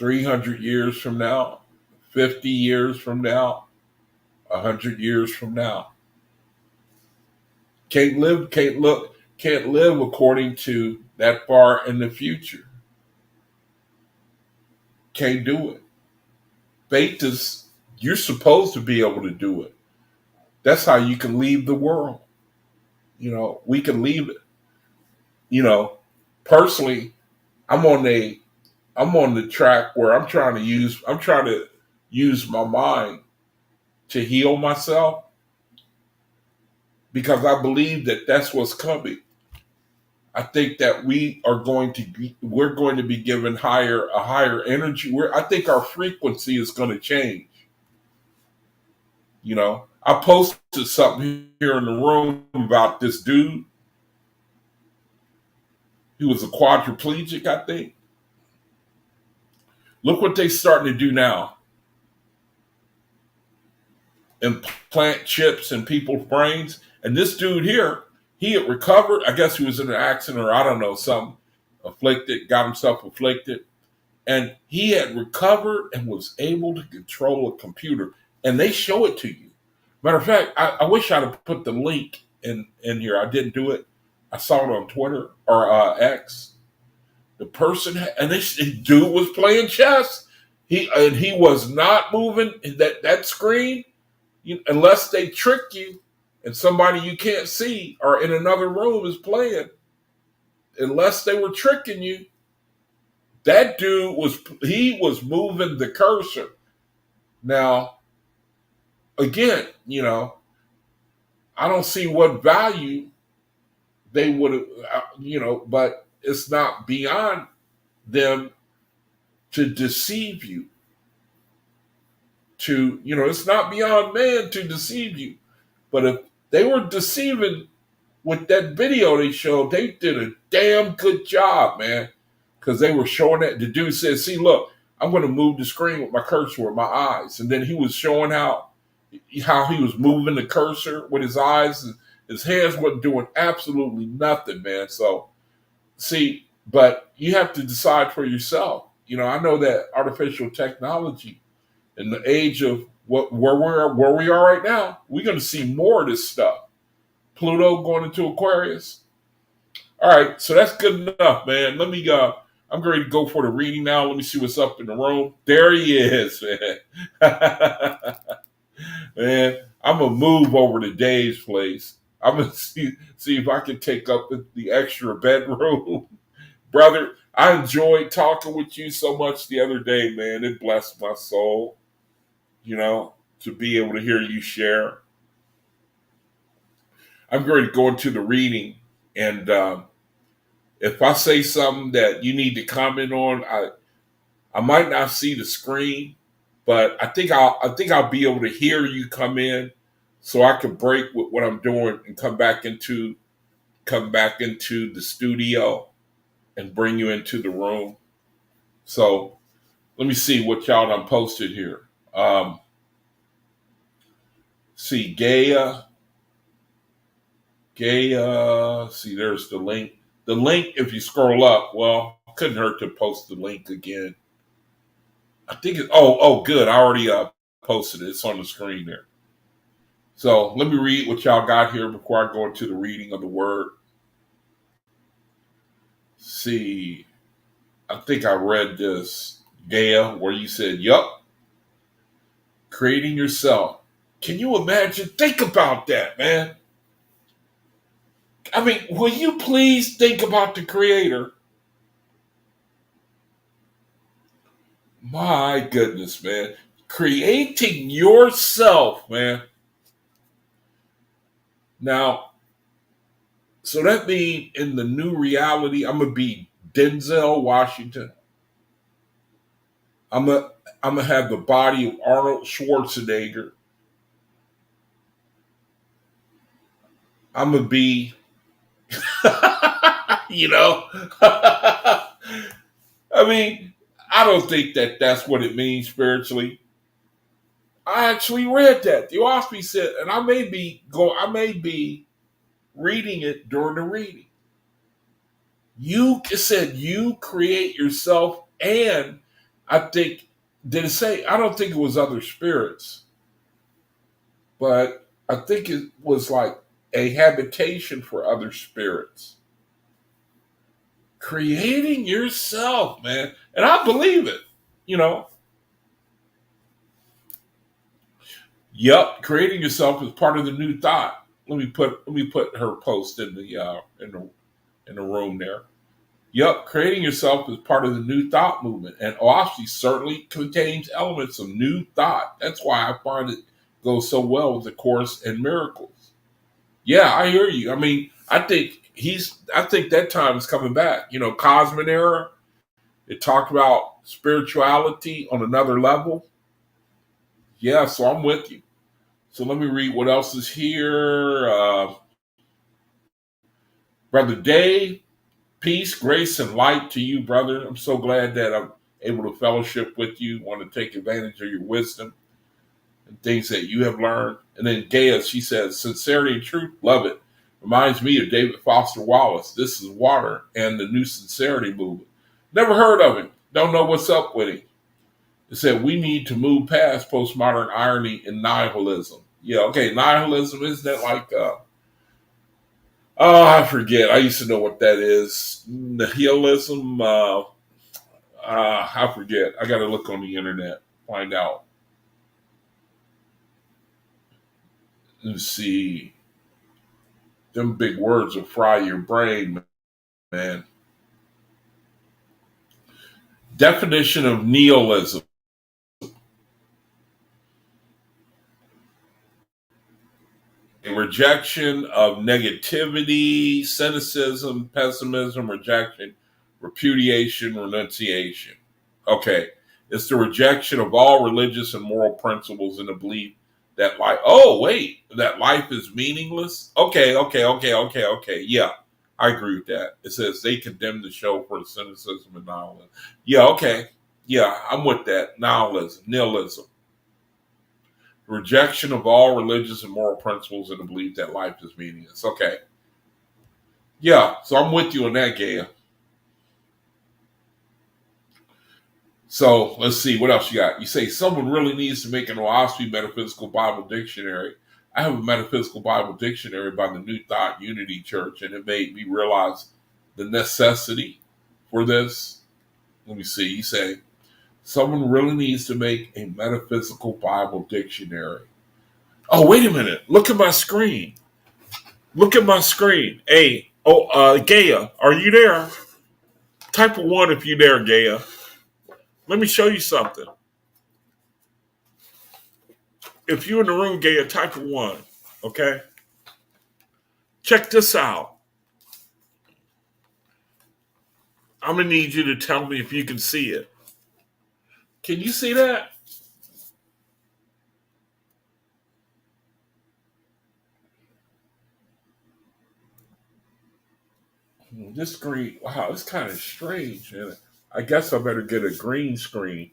300 years from now, 50 years from now, 100 years from now. Can't live according to that far in the future. Can't do it. Faith is, you're supposed to be able to do it. That's how you can leave the world. We can leave it. Personally, I'm on the track where I'm trying to use my mind to heal myself because I believe that that's what's coming. I think that we're going to be given a higher energy. I think our frequency is going to change. I posted something here in the room about this dude. He was a quadriplegic, I think. Look what they're starting to do now. Implant chips in people's brains. And this dude here, he had recovered. I guess he was in an accident or I don't know, something got himself afflicted. And he had recovered and was able to control a computer. And they show it to you. Matter of fact, I wish I'd have put the link in here. I didn't do it. I saw it on Twitter or X. The person, and this dude was playing chess. He was not moving that screen unless they trick you and somebody you can't see or in another room is playing. Unless they were tricking you, that dude was moving the cursor. Now, again, I don't see what value they would have, but it's not beyond them to deceive you. It's not beyond man to deceive you. But if they were deceiving with that video they showed, they did a damn good job, man. Because they were showing that. The dude said, see, look, I'm going to move the screen with my cursor with my eyes. And then he was showing how he was moving the cursor with his eyes. And his hands wasn't doing absolutely nothing, man. So, see, but you have to decide for yourself. I know that artificial technology in the age of where we are right now, we're going to see more of this stuff. Pluto going into Aquarius. All right, so that's good enough, man. Let me go. I'm ready to go for the reading now. Let me see what's up in the room. There he is, man. Man, I'm gonna move over to Dave's place. I'm gonna see if I can take up the extra bedroom, brother. I enjoyed talking with you so much the other day, man. It blessed my soul. To be able to hear you share. I'm going to go into the reading, and if I say something that you need to comment on, I might not see the screen, but I think I'll be able to hear you come in, so I can break with what I'm doing and come back into the studio and bring you into the room. So let me see what y'all done posted here. See, Gaia, see, there's the link. The link, if you scroll up, well, couldn't hurt to post the link again. I think good. I already posted it. It's on the screen there. So let me read what y'all got here before I go into the reading of the word. See, I think I read this, Gaia, where you said, yup, creating yourself. Can you imagine? Think about that, man. I mean, will you please think about the creator? My goodness, man. Creating yourself, man. Now, so that means in the new reality, I'm going to be Denzel Washington. I'm gonna have the body of Arnold Schwarzenegger. I'm going to be, I mean, I don't think that that's what it means spiritually. I actually read that. The OAHSPE said, and I may be reading it during the reading. It said you create yourself, and I think, did it say, I don't think it was other spirits, but I think it was like a habitation for other spirits. Creating yourself, man. And I believe it, you know. Yep, creating yourself is part of the new thought. Let me put her post in the room there. Yep, creating yourself is part of the new thought movement, and OAHSPE certainly contains elements of new thought. That's why I find it goes so well with the Course in Miracles. Yeah, I hear you. I mean, I think that time is coming back. You know, Cosmic Era. It talked about spirituality on another level. Yeah, so I'm with you. So let me read what else is here. Brother Dave, peace, grace, and light to you, brother. I'm so glad that I'm able to fellowship with you, want to take advantage of your wisdom and things that you have learned. And then Gaia, she says, sincerity and truth, love it. Reminds me of David Foster Wallace. This is water and the new sincerity movement. Never heard of him. Don't know what's up with him. It said we need to move past postmodern irony and nihilism. Yeah, okay, nihilism, isn't that like oh, I forget. I used to know what that is. Nihilism. I forget. I got to look on the internet, find out. Let's see. Them big words will fry your brain, man. Definition of nihilism: a rejection of negativity, cynicism, pessimism, rejection, repudiation, renunciation. Okay. It's the rejection of all religious and moral principles and the belief that life, oh, wait, that life is meaningless. Okay. Yeah, I agree with that. It says they condemn the show for cynicism and nihilism. Yeah, okay. Yeah, I'm with that. Nihilism. Rejection of all religious and moral principles and the belief that life is meaningless. Okay. Yeah, so I'm with you on that, Gaia. So let's see, what else you got? You say someone really needs to make an OAHSPE Metaphysical Bible Dictionary. I have a Metaphysical Bible Dictionary by the New Thought Unity Church, and it made me realize the necessity for this. Let me see. You say someone really needs to make a Metaphysical Bible Dictionary. Oh, wait a minute. Look at my screen. Look at my screen. Hey, Gaia, are you there? Type of 1 if you're there, Gaia. Let me show you something. If you're in the room, Gaia, type of 1. Okay? Check this out. I'm going to need you to tell me if you can see it. Can you see that? This screen, wow, it's kind of strange. Man. I guess I better get a green screen.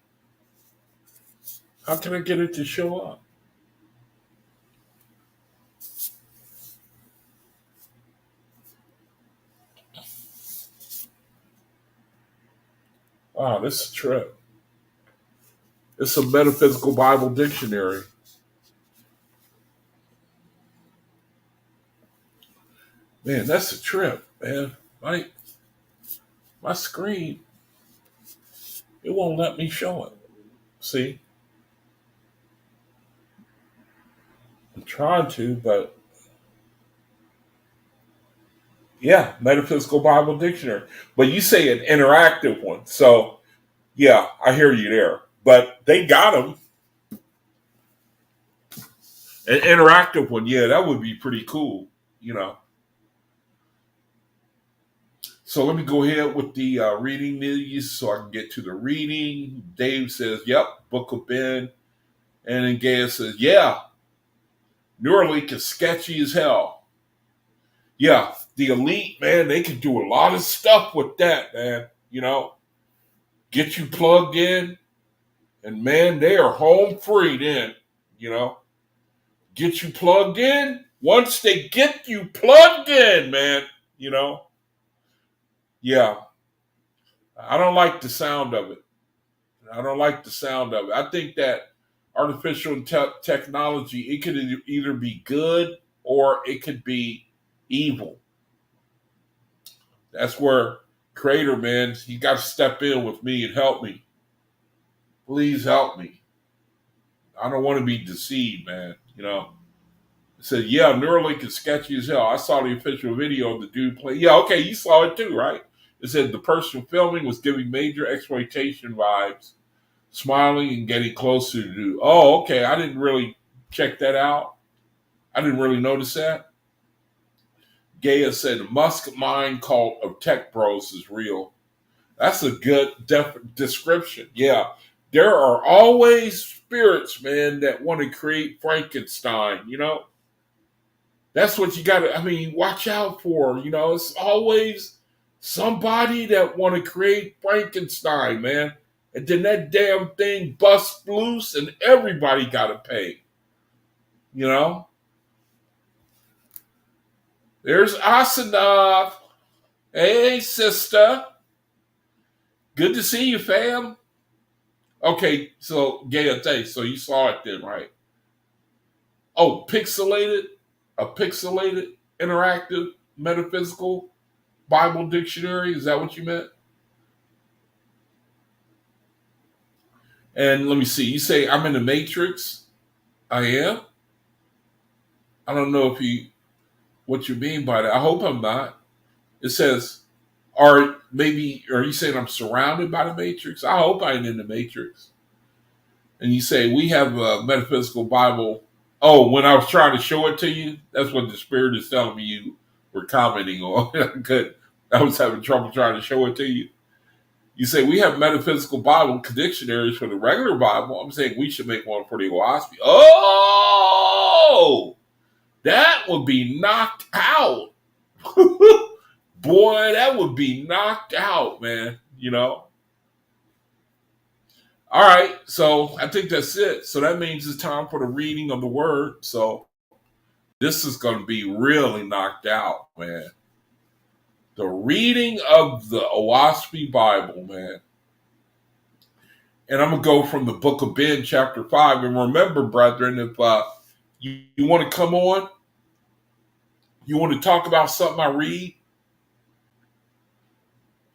How can I get it to show up? Wow, this is a trip. It's a Metaphysical Bible Dictionary. Man, that's a trip, man. My screen, it won't let me show it. See? I'm trying to, but yeah, Metaphysical Bible Dictionary. But you say an interactive one. So, yeah, I hear you there. But they got them. An interactive one, yeah, that would be pretty cool, you know. So let me go ahead with the reading news so I can get to the reading. Dave says, yep, Book of Ben. And then Gaia says, yeah, Neuralink is sketchy as hell. Yeah, the elite, man, they can do a lot of stuff with that, man. You know, get you plugged in, and man, they are home free then, you know. Get you plugged in. Once they get you plugged in, man, you know, yeah, I don't like the sound of it. I don't like the sound of it. I think that artificial technology, it could either be good or it could be evil. That's where creator, man, you got to step in with me and help me. Please help me. I don't want to be deceived, man. It said, yeah, Neuralink is sketchy as hell. I saw the official video of the dude play. Yeah, okay, you saw it too, right? It said the person filming was giving major exploitation vibes, smiling and getting closer to do. Oh, okay. I didn't really check that out. I didn't really notice that. Gaia said the Musk mind cult of tech bros is real. That's a good description. Yeah. There are always spirits, man, that want to create Frankenstein, That's what you got to, watch out for. It's always somebody that want to create Frankenstein, man. And then that damn thing busts loose and everybody got to pay. There's Asanov. Hey, sister. Good to see you, fam. Okay, so Gaia, thanks. So you saw it then, right? Oh, a pixelated interactive metaphysical Bible dictionary. Is that what you meant? And let me see. You say I'm in the Matrix. I am. I don't know what you mean by that. I hope I'm not. It says, are you saying I'm surrounded by the Matrix? I hope I ain't in the Matrix. And you say we have a metaphysical Bible. Oh, when I was trying to show it to you, that's what the Spirit is telling me you were commenting on. I was having trouble trying to show it to you. You say we have metaphysical Bible dictionaries for the regular Bible. I'm saying we should make one for the OAHSPE. Oh, that would be knocked out. Boy, that would be knocked out, man. All right, so I think that's it. So that means it's time for the reading of the word. So this is going to be really knocked out, man. The reading of the OAHSPE Bible, man. And I'm going to go from the book of Ben, chapter 5. And remember, brethren, if you want to come on, you want to talk about something I read,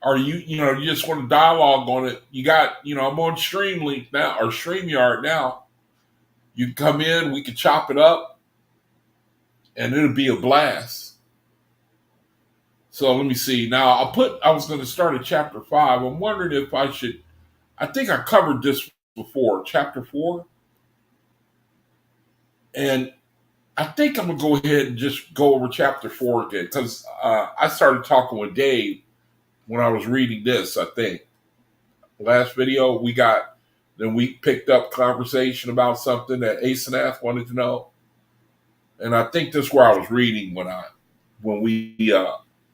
or you just want to dialogue on it, you got, I'm on Streamlink now, or StreamYard now. You can come in, we can chop it up, and it'll be a blast. So let me see. Now, I was going to start at chapter 5. I'm wondering if I think I covered this before, chapter 4. And I think I'm going to go ahead and just go over chapter 4 again, because I started talking with Dave when I was reading this, I think. Last video, we picked up conversation about something that Asenath wanted to know. And I think that's where I was reading when we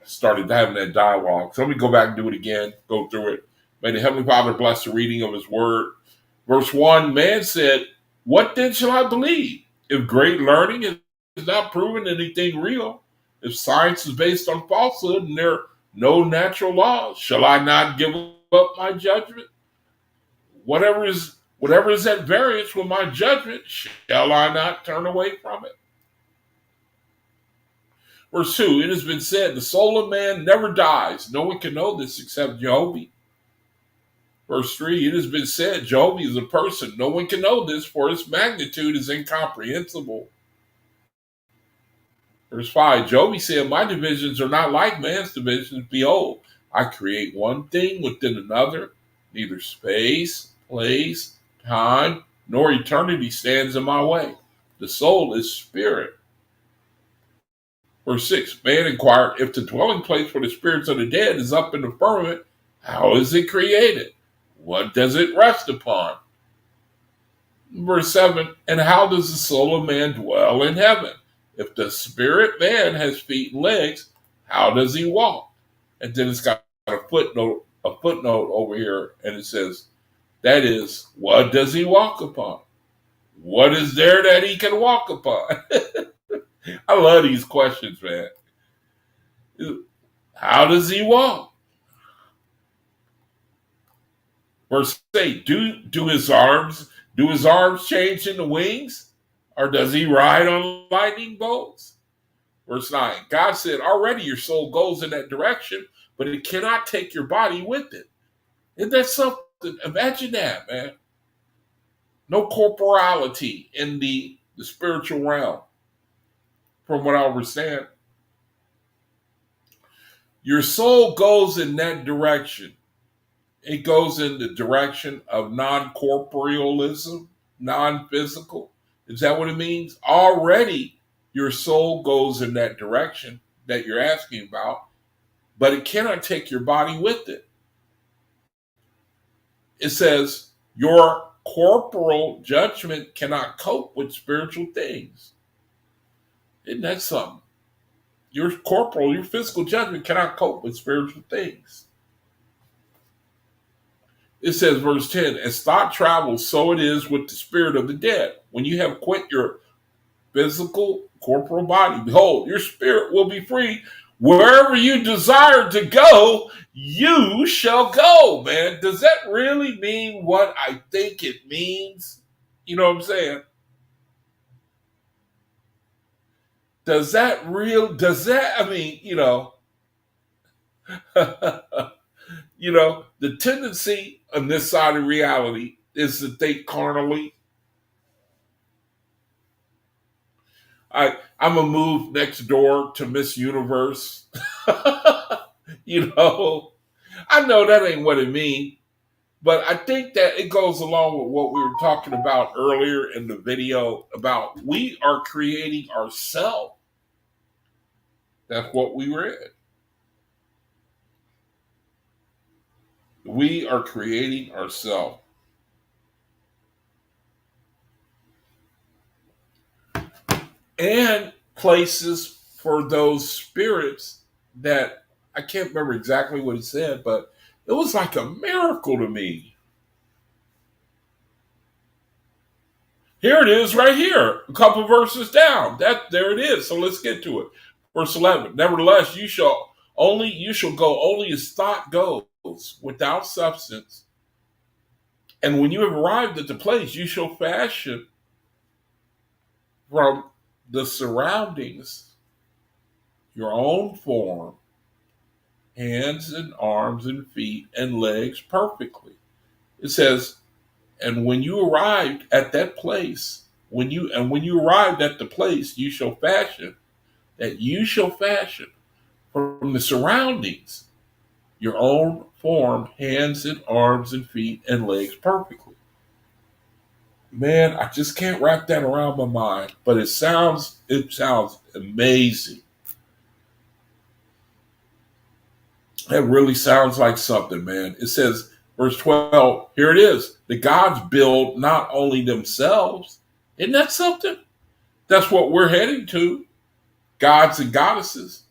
started having that dialogue. So let me go back and do it again, go through it. May the Heavenly Father bless the reading of his word. Verse 1, man said, what then shall I believe? If great learning is not proven anything real, if science is based on falsehood and there are no natural laws, shall I not give up my judgment? Whatever is at variance with my judgment, shall I not turn away from it? Verse 2, it has been said, the soul of man never dies. No one can know this except Jehovah. Verse 3, it has been said, Jehovah is a person. No one can know this, for its magnitude is incomprehensible. Verse 5, Jehovah said, my divisions are not like man's divisions. Behold, I create one thing within another. Neither space, place, time, nor eternity stands in my way. The soul is spirit. Verse 6, man inquired, if the dwelling place for the spirits of the dead is up in the firmament, how is it created? What does it rest upon? Verse 7, and how does the soul of man dwell in heaven? If the spirit man has feet and legs, how does he walk? And then it's got a footnote over here, and it says, that is, what does he walk upon? What is there that he can walk upon? I love these questions, man. How does he walk? Verse 8, do his arms change into wings? Or does he ride on lightning bolts? Verse 9, God said, already your soul goes in that direction, but it cannot take your body with it. Isn't that something? Imagine that, man. No corporality in the spiritual realm, from what I understand. Your soul goes in that direction. It goes in the direction of non-corporealism, non-physical. Is that what it means? Already your soul goes in that direction that you're asking about, but it cannot take your body with it. It says your corporal judgment cannot cope with spiritual things. Isn't that something? Your physical judgment cannot cope with spiritual things. It says, verse 10, as thought travels, so it is with the spirit of the dead. When you have quit your physical, corporal body, behold, your spirit will be free. Wherever you desire to go, you shall go, man. Does that really mean what I think it means? You know what I'm saying? The tendency on this side of reality is to think carnally. I'm gonna move next door to Miss Universe. I know that ain't what it means, but I think that it goes along with what we were talking about earlier in the video about we are creating ourselves. That's what we read. We are creating ourselves. And places for those spirits that I can't remember exactly what he said, but it was like a miracle to me. Here it is right here, a couple verses down. There it is. So let's get to it. Verse 11. Nevertheless, you shall go only as thought goes, without substance. And when you have arrived at the place, you shall fashion from the surroundings your own form, hands and arms and feet and legs perfectly. It says, and when you arrived at that place, when you arrived at the place, you shall fashion from the surroundings your own form, hands and arms and feet and legs perfectly. Man, I just can't wrap that around my mind, but it sounds amazing. That really sounds like something, man. It says, verse 12, here it is. The gods build not only themselves. Isn't that something? That's what we're heading to. Gods and goddesses.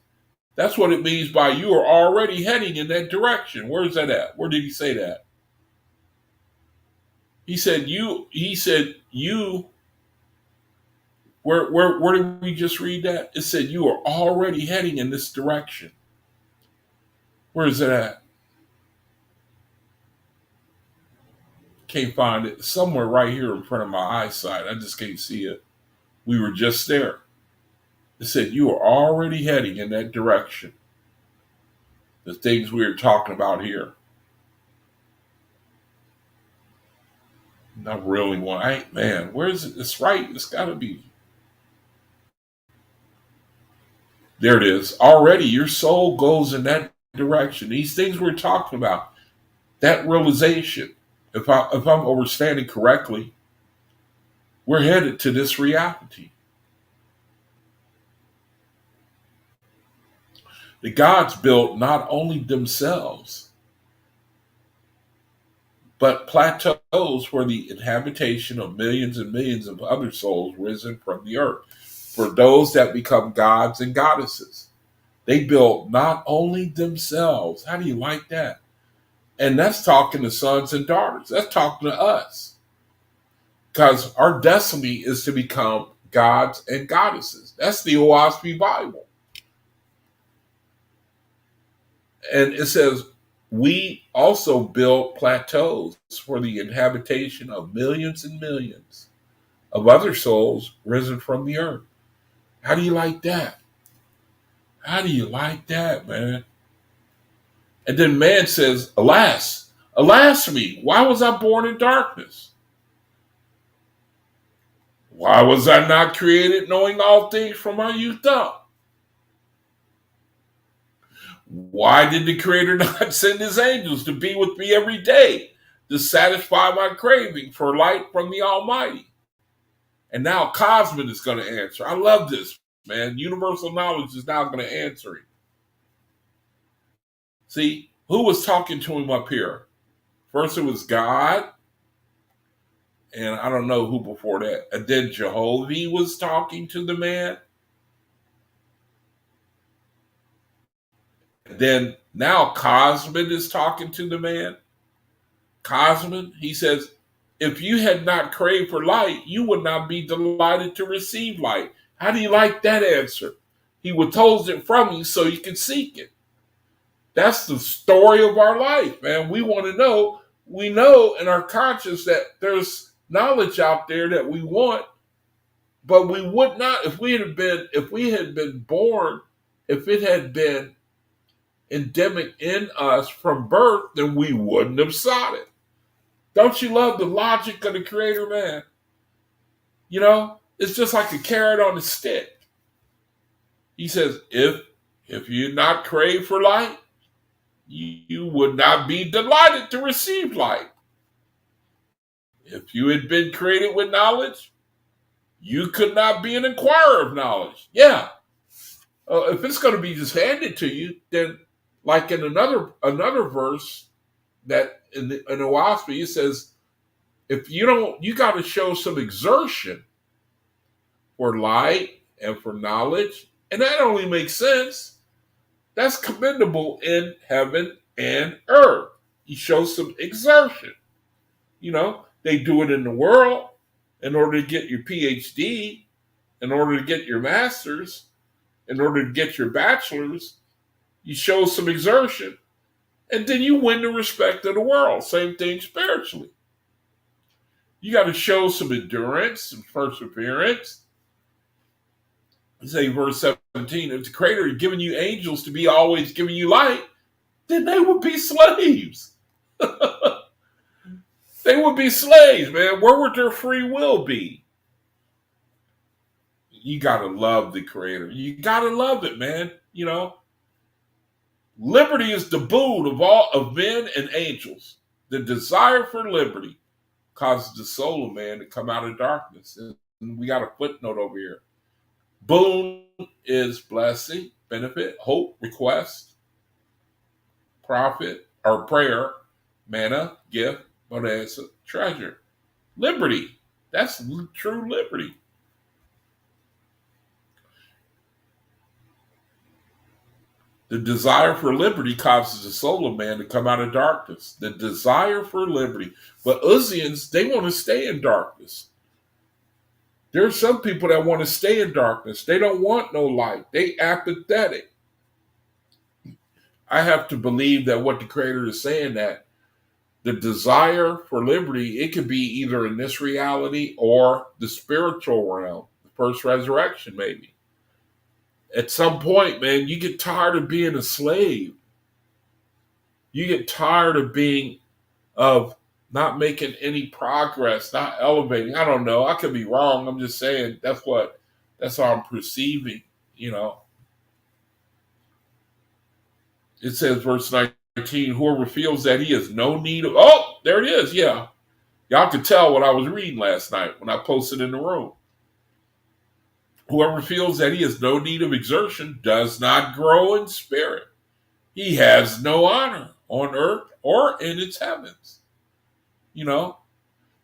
That's what it means by you are already heading in that direction. Where's that at? Where did he say that? He said you. Where did we just read that? It said you are already heading in this direction. Where is it at? Can't find it. Somewhere right here in front of my eyesight. I just can't see it. We were just there. It said you are already heading in that direction. The things we are talking about here. Not really one. Man, where is it? It's right. It's got to be. There it is. Already your soul goes in that direction. These things we're talking about, that realization, if I'm understanding correctly, we're headed to this reality. The gods built not only themselves, but plateaus for the inhabitation of millions and millions of other souls risen from the earth. For those that become gods and goddesses, they built not only themselves. How do you like that? And that's talking to sons and daughters. That's talking to us. Because our destiny is to become gods and goddesses. That's the OAHSPE Bible. And it says, we also built plateaus for the inhabitation of millions and millions of other souls risen from the earth. How do you like that? How do you like that, man? And then man says, alas, alas me, why was I born in darkness? Why was I not created knowing all things from my youth up? Why did the Creator not send his angels to be with me every day to satisfy my craving for light from the Almighty? And now Cosmin is going to answer. I love this, man. Universal knowledge is now going to answer it. See, who was talking to him up here? First it was God, and I don't know who before that. And then Jehovah was talking to the man. And then now Cosmin is talking to the man. Cosmin, he says, if you had not craved for light, you would not be delighted to receive light. How do you like that answer? He withholds it from you so you can seek it. That's the story of our life, man. We want to know. We know in our conscience that there's knowledge out there that we want, but we would not, if we had been born, if it had been endemic in us from birth, then we wouldn't have sought it. Don't you love the logic of the Creator, man? You know, it's just like a carrot on a stick. He says, if you not crave for light, you would not be delighted to receive light. If you had been created with knowledge, you could not be an inquirer of knowledge. Yeah. If it's going to be just handed to you, then like in another verse that in OAHSPE, it says, if you don't, you got to show some exertion for light and for knowledge. And that only makes sense. That's commendable in heaven and earth. You show some exertion. You know, they do it in the world in order to get your PhD, in order to get your master's, in order to get your bachelor's. You show some exertion, and then you win the respect of the world. Same thing spiritually. You got to show some endurance, some perseverance. Say verse 17, if the Creator had given you angels to be always giving you light, then they would be slaves. They would be slaves, man. Where would their free will be? You got to love the Creator. You got to love it, man. You know, liberty is the boon of all of men and angels. The desire for liberty causes the soul of man to come out of darkness. And we got a footnote over here. Boon is blessing, benefit, hope, request, profit, or prayer, manna, gift, bonanza, treasure. Liberty. That's true liberty. The desire for liberty causes the soul of man to come out of darkness. The desire for liberty. But Uzians, they want to stay in darkness. There are some people that want to stay in darkness. They don't want no light. They apathetic. I have to believe that what the Creator is saying, that the desire for liberty, it could be either in this reality or the spiritual realm, the first resurrection maybe. At some point, man, you get tired of being a slave. You get tired of not making any progress, not elevating. I don't know. I could be wrong. I'm just saying that's how I'm perceiving, you know. It says, verse 19, whoever feels that he has no need of, oh, there it is, yeah. Y'all could tell what I was reading last night when I posted in the room. Whoever feels that he has no need of exertion does not grow in spirit. He has no honor on earth or in its heavens. You know,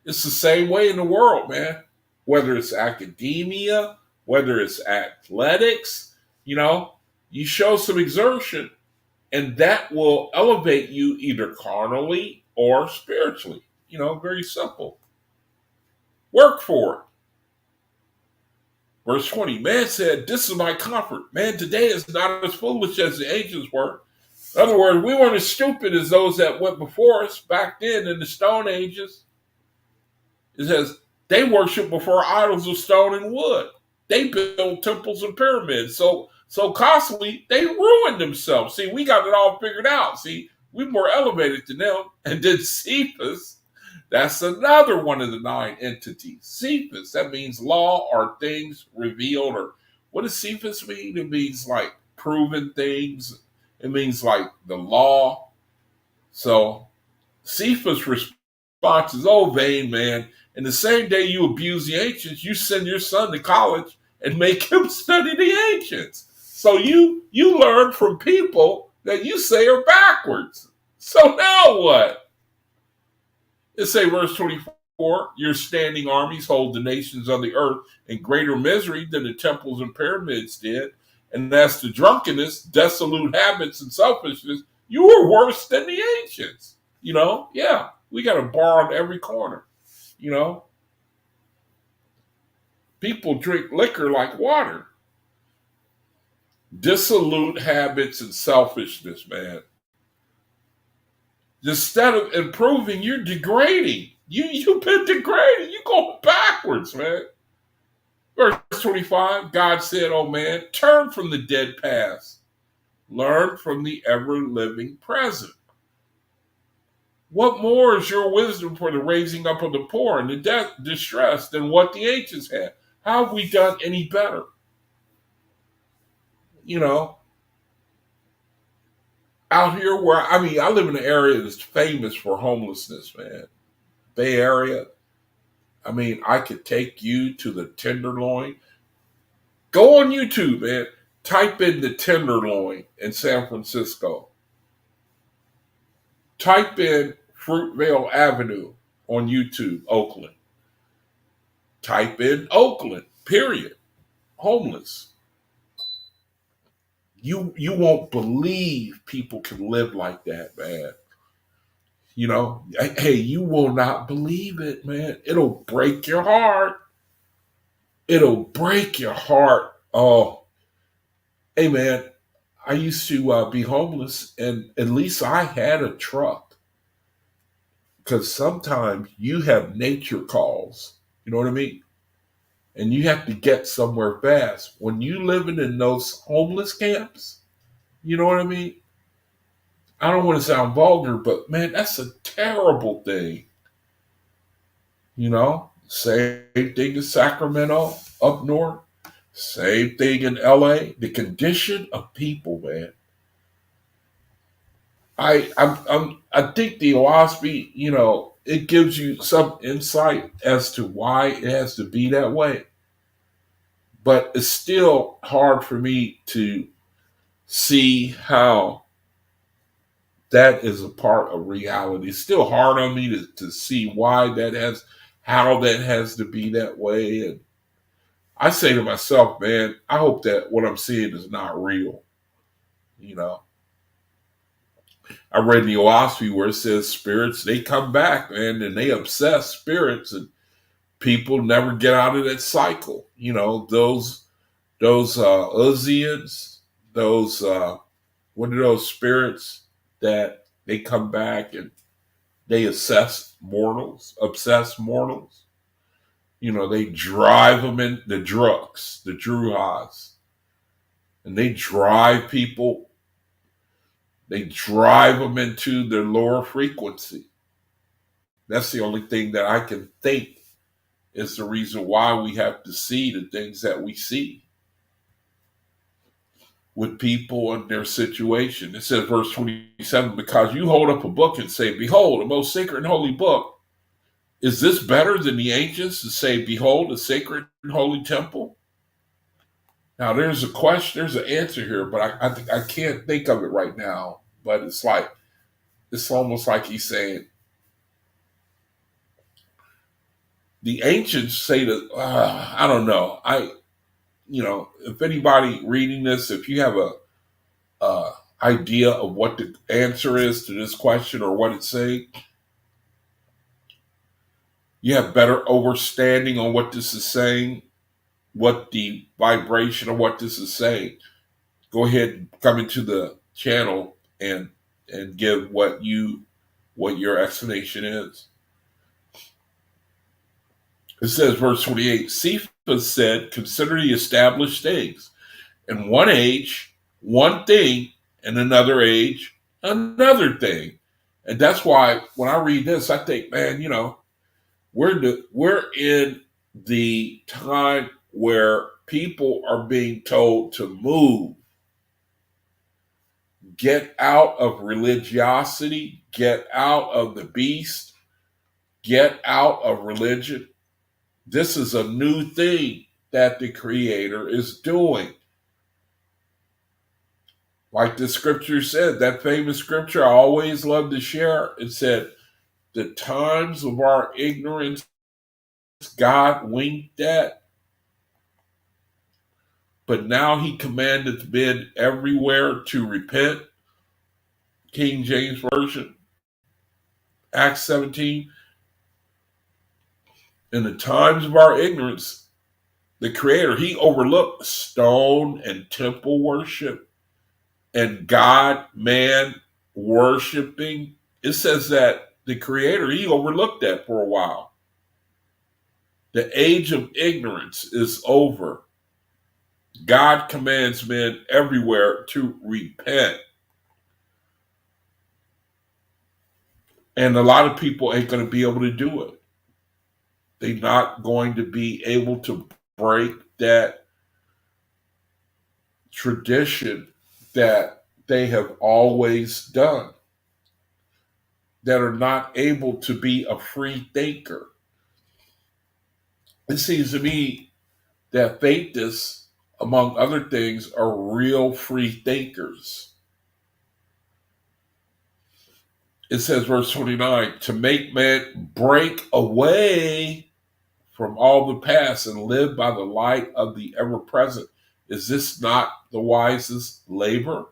it's the same way in the world, man. Whether it's academia, whether it's athletics, you know, you show some exertion and that will elevate you either carnally or spiritually. You know, very simple. Work for it. Verse 20, man said, this is my comfort. Man, today is not as foolish as the ancients were. In other words, we weren't as stupid as those that went before us back then in the Stone Ages. It says they worshiped before idols of stone and wood. They built temples and pyramids. So constantly they ruined themselves. See, we got it all figured out. See, we're more elevated than them. And then Cephas, that's another one of the 9 entities. Cephas, that means law or things revealed. Or what does Cephas mean? It means like proven things. It means like the law. So Cephas response is, oh, vain man. And the same day you abuse the ancients, you send your son to college and make him study the ancients. So you learn from people that you say are backwards. So now what? It say verse 24, your standing armies hold the nations on the earth in greater misery than the temples and pyramids did. And as to drunkenness, dissolute habits, and selfishness, you were worse than the ancients. Yeah, we got a bar on every corner. People drink liquor like water. Dissolute habits and selfishness, man. Instead of improving, you're degrading. You've been degrading. You're going backwards, man. Verse 25, God said, oh man, turn from the dead past. Learn from the ever-living present. What more is your wisdom for the raising up of the poor and the distressed than what the ancients had? How have we done any better? Out here I live in an area that's famous for homelessness, man. Bay Area. I could take you to the Tenderloin. Go on YouTube, man. Type in the Tenderloin in San Francisco. Type in Fruitvale Avenue on YouTube, Oakland. Type in Oakland, period. Homeless. You won't believe people can live like that, man. Hey, you will not believe it, man. It'll break your heart. It'll break your heart. Oh, hey, man, I used to be homeless, and at least I had a truck. Because sometimes you have nature calls. You know what I mean? And you have to get somewhere fast. When you living in those homeless camps, you know what I mean? I don't want to sound vulgar, but man, that's a terrible thing. Same thing in Sacramento up north. Same thing in LA. The condition of people, man. I think the OAHSPE, it gives you some insight as to why it has to be that way. But it's still hard for me to see how that is a part of reality. It's still hard on me to see how that has to be that way. And I say to myself, man, I hope that what I'm seeing is not real. I read the OAHSPE where it says spirits, they come back, man, and they obsess spirits, and people never get out of that cycle. Those Uzians, those what are those spirits that they come back and they obsess mortals. They drive them in the drugs, the druhas, and they drive people. They drive them into their lower frequency. That's the only thing that I can think is the reason why we have to see the things that we see with people and their situation. It says, verse 27, because you hold up a book and say, behold, a most sacred and holy book. Is this better than the ancients to say, behold, a sacred and holy temple? Now, there's a question, there's an answer here, but I can't think of it right now. But it's almost like he's saying, the ancients say that, I don't know. If anybody reading this, if you have a idea of what the answer is to this question or what it's saying, you have better understanding on what this is saying, what the vibration of what this is saying, go ahead and come into the channel and give what your explanation is. It says, verse 28, Cephas said, consider the established things. In one age, one thing, in another age, another thing. And that's why when I read this, I think, man, we're in the time where people are being told to move, get out of religiosity, get out of the beast, get out of religion. This is a new thing that the Creator is doing. Like the scripture said, that famous scripture I always love to share, it said, the times of our ignorance God winked at, but now he commandeth men everywhere to repent. King James Version, Acts 17. In the times of our ignorance, the Creator, he overlooked stone and temple worship and God, man worshiping. It says that the Creator, he overlooked that for a while. The age of ignorance is over. God commands men everywhere to repent. And a lot of people ain't going to be able to do it. They're not going to be able to break that tradition that they have always done, that are not able to be a free thinker. It seems to me that faithists, among other things, are real free thinkers. It says, verse 29, to make man break away from all the past and live by the light of the ever-present. Is this not the wisest labor?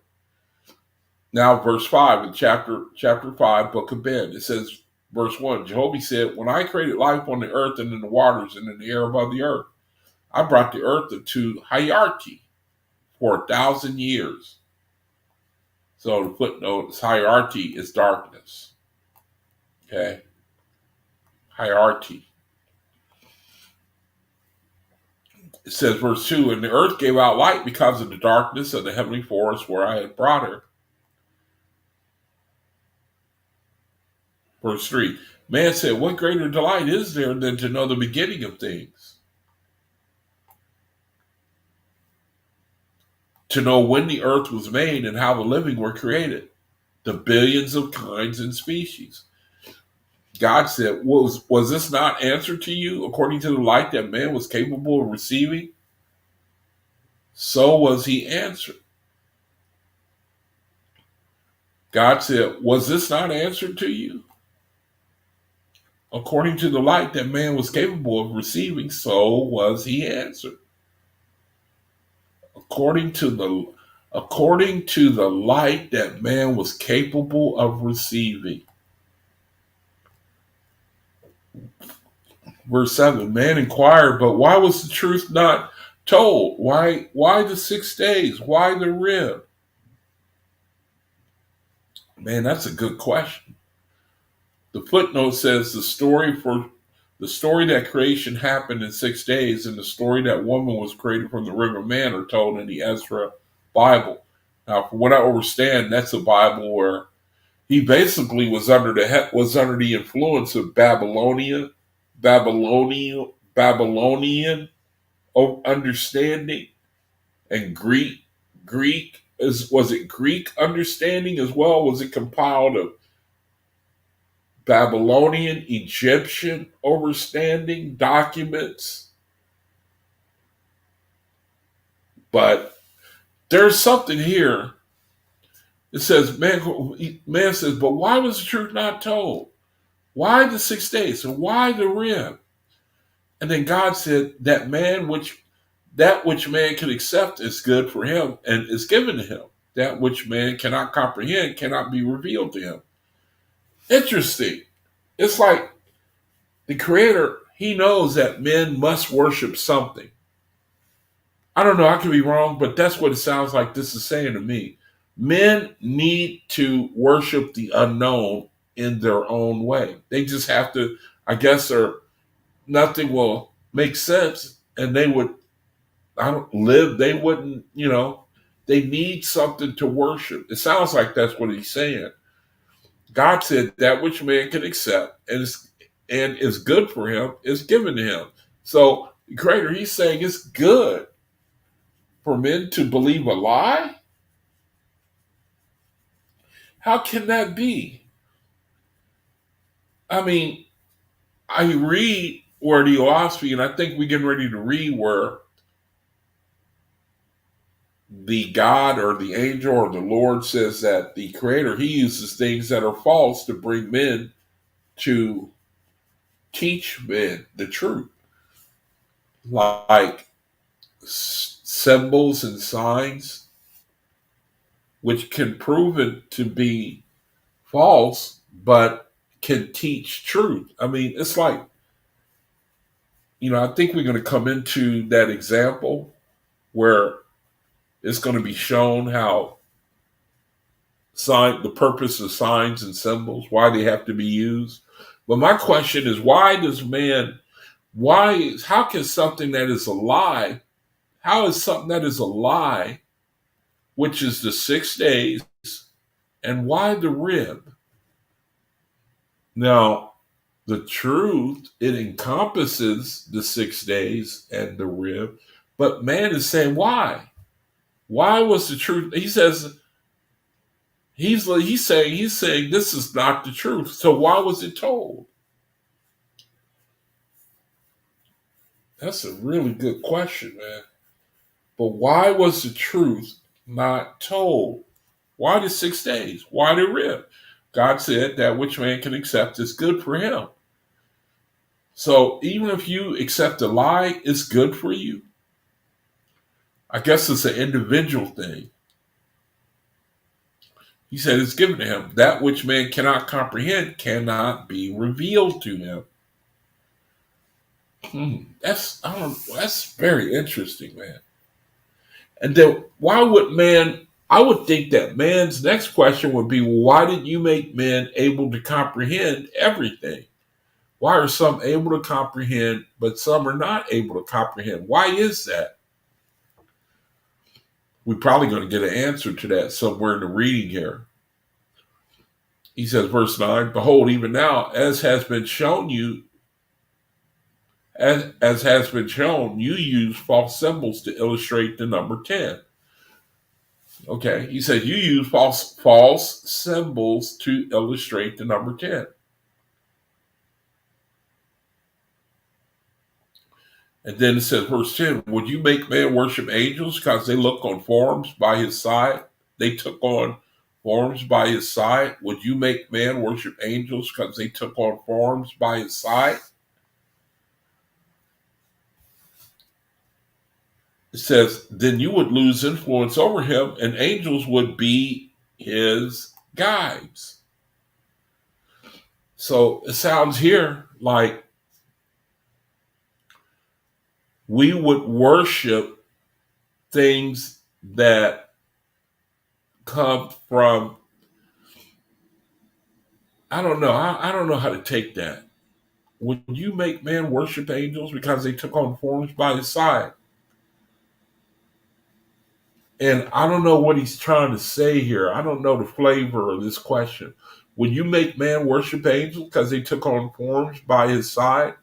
Now, verse 5 in chapter 5, book of Ben, it says, verse 1, Jehovah said, when I created life on the earth and in the waters and in the air above the earth, I brought the earth into hierarchy for 1,000 years. So the footnote is hierarchy is darkness. Okay? Hierarchy. It says, verse 2, and the earth gave out light because of the darkness of the heavenly forest where I had brought her. Verse 3, man said, what greater delight is there than to know the beginning of things? To know when the earth was made and how the living were created, the billions of kinds and species. God said, was this not answered to you according to the light that man was capable of receiving? So was he answered. God said, was this not answered to you? According to the light that man was capable of receiving, so was he answered. According to the light that man was capable of receiving. Verse 7, man inquired, but why was the truth not told? Why the 6 days? Why the rib? Man, that's a good question. The footnote says the story that creation happened in 6 days and the story that woman was created from the rib of man are told in the Ezra Bible. Now, from what I understand, that's a Bible where he basically was under the influence of Babylonian understanding and Greek. Was it Greek understanding as well? Was it compiled of Babylonian, Egyptian understanding documents? But there's something here. It says, man says, but why was the truth not told? Why the 6 days? And why the rib? And then God said that which man can accept is good for him and is given to him. That which man cannot comprehend cannot be revealed to him. Interesting. It's like the Creator, he knows that men must worship something. I don't know, I could be wrong, but that's what it sounds like this is saying to me. Men need to worship the unknown in their own way. They just have to, I guess, or nothing will make sense, and they would, I don't live. They wouldn't, They need something to worship. It sounds like that's what he's saying. God said that which man can accept and is good for him is given to him. So, the Creator, he's saying it's good for men to believe a lie. How can that be? I mean, I read where the OAHSPE, and I think we're getting ready to read where the God or the angel or the Lord says that the Creator, he uses things that are false to bring men to teach men the truth, like symbols and signs, which can prove it to be false, but can teach truth. I mean, it's like, I think we're going to come into that example where it's going to be shown how the purpose of signs and symbols, why they have to be used. But my question is, how can something that is a lie, how is something that is a lie, which is the 6 days, and why the rib? Now, the truth, it encompasses the 6 days and the rib, but man is saying, why? Why was the truth? He says, he's saying this is not the truth. So why was it told? That's a really good question, man. But why was the truth not told? Why the 6 days? Why the rib? God said that which man can accept is good for him. So even if you accept a lie, it's good for you. I guess it's an individual thing. He said it's given to him. That which man cannot comprehend cannot be revealed to him. That's very interesting, man. And then why would man? I would think that man's next question would be, well, why did you make men able to comprehend everything? Why are some able to comprehend, but some are not able to comprehend? Why is that? We're probably going to get an answer to that somewhere in the reading here. He says, verse 9, behold, even now, as has been shown, you use false symbols to illustrate the number 10. Okay, he said you use false symbols to illustrate the number 10. And then it says, verse 10, would you make man worship angels because they look on forms by his side? They took on forms by his side. Would you make man worship angels because they took on forms by his side? It says, then you would lose influence over him, and angels would be his guides. So it sounds here like we would worship things that come from, I don't know. I don't know how to take that. Would you make man worship angels because they took on forms by his side? And I don't know what he's trying to say here. I don't know the flavor of this question. Would you make man worship angels because they took on forms by his side?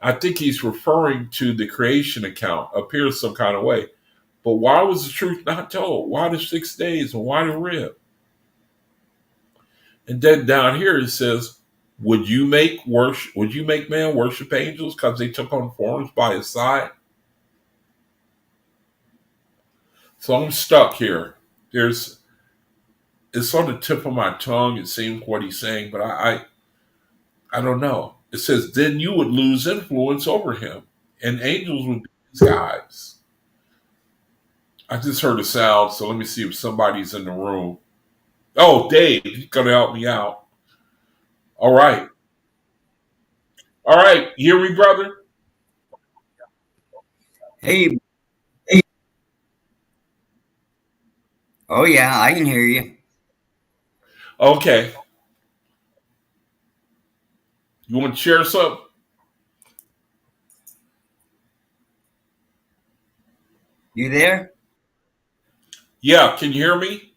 I think he's referring to the creation account, appears some kind of way. But why was the truth not told? Why the 6 days and why the rib? And then down here it says, would you make man worship angels because they took on forms by his side? So I'm stuck here. It's on the tip of my tongue, it seems what he's saying, but I don't know. It says, then you would lose influence over him, and angels would be his guides. I just heard a sound, so let me see if somebody's in the room. Oh, Dave, he's gonna help me out. All right. All right, hear me, brother? Hey, hey, Oh yeah, I can hear you. Okay. You want to share something? You there? Yeah. Can you hear me?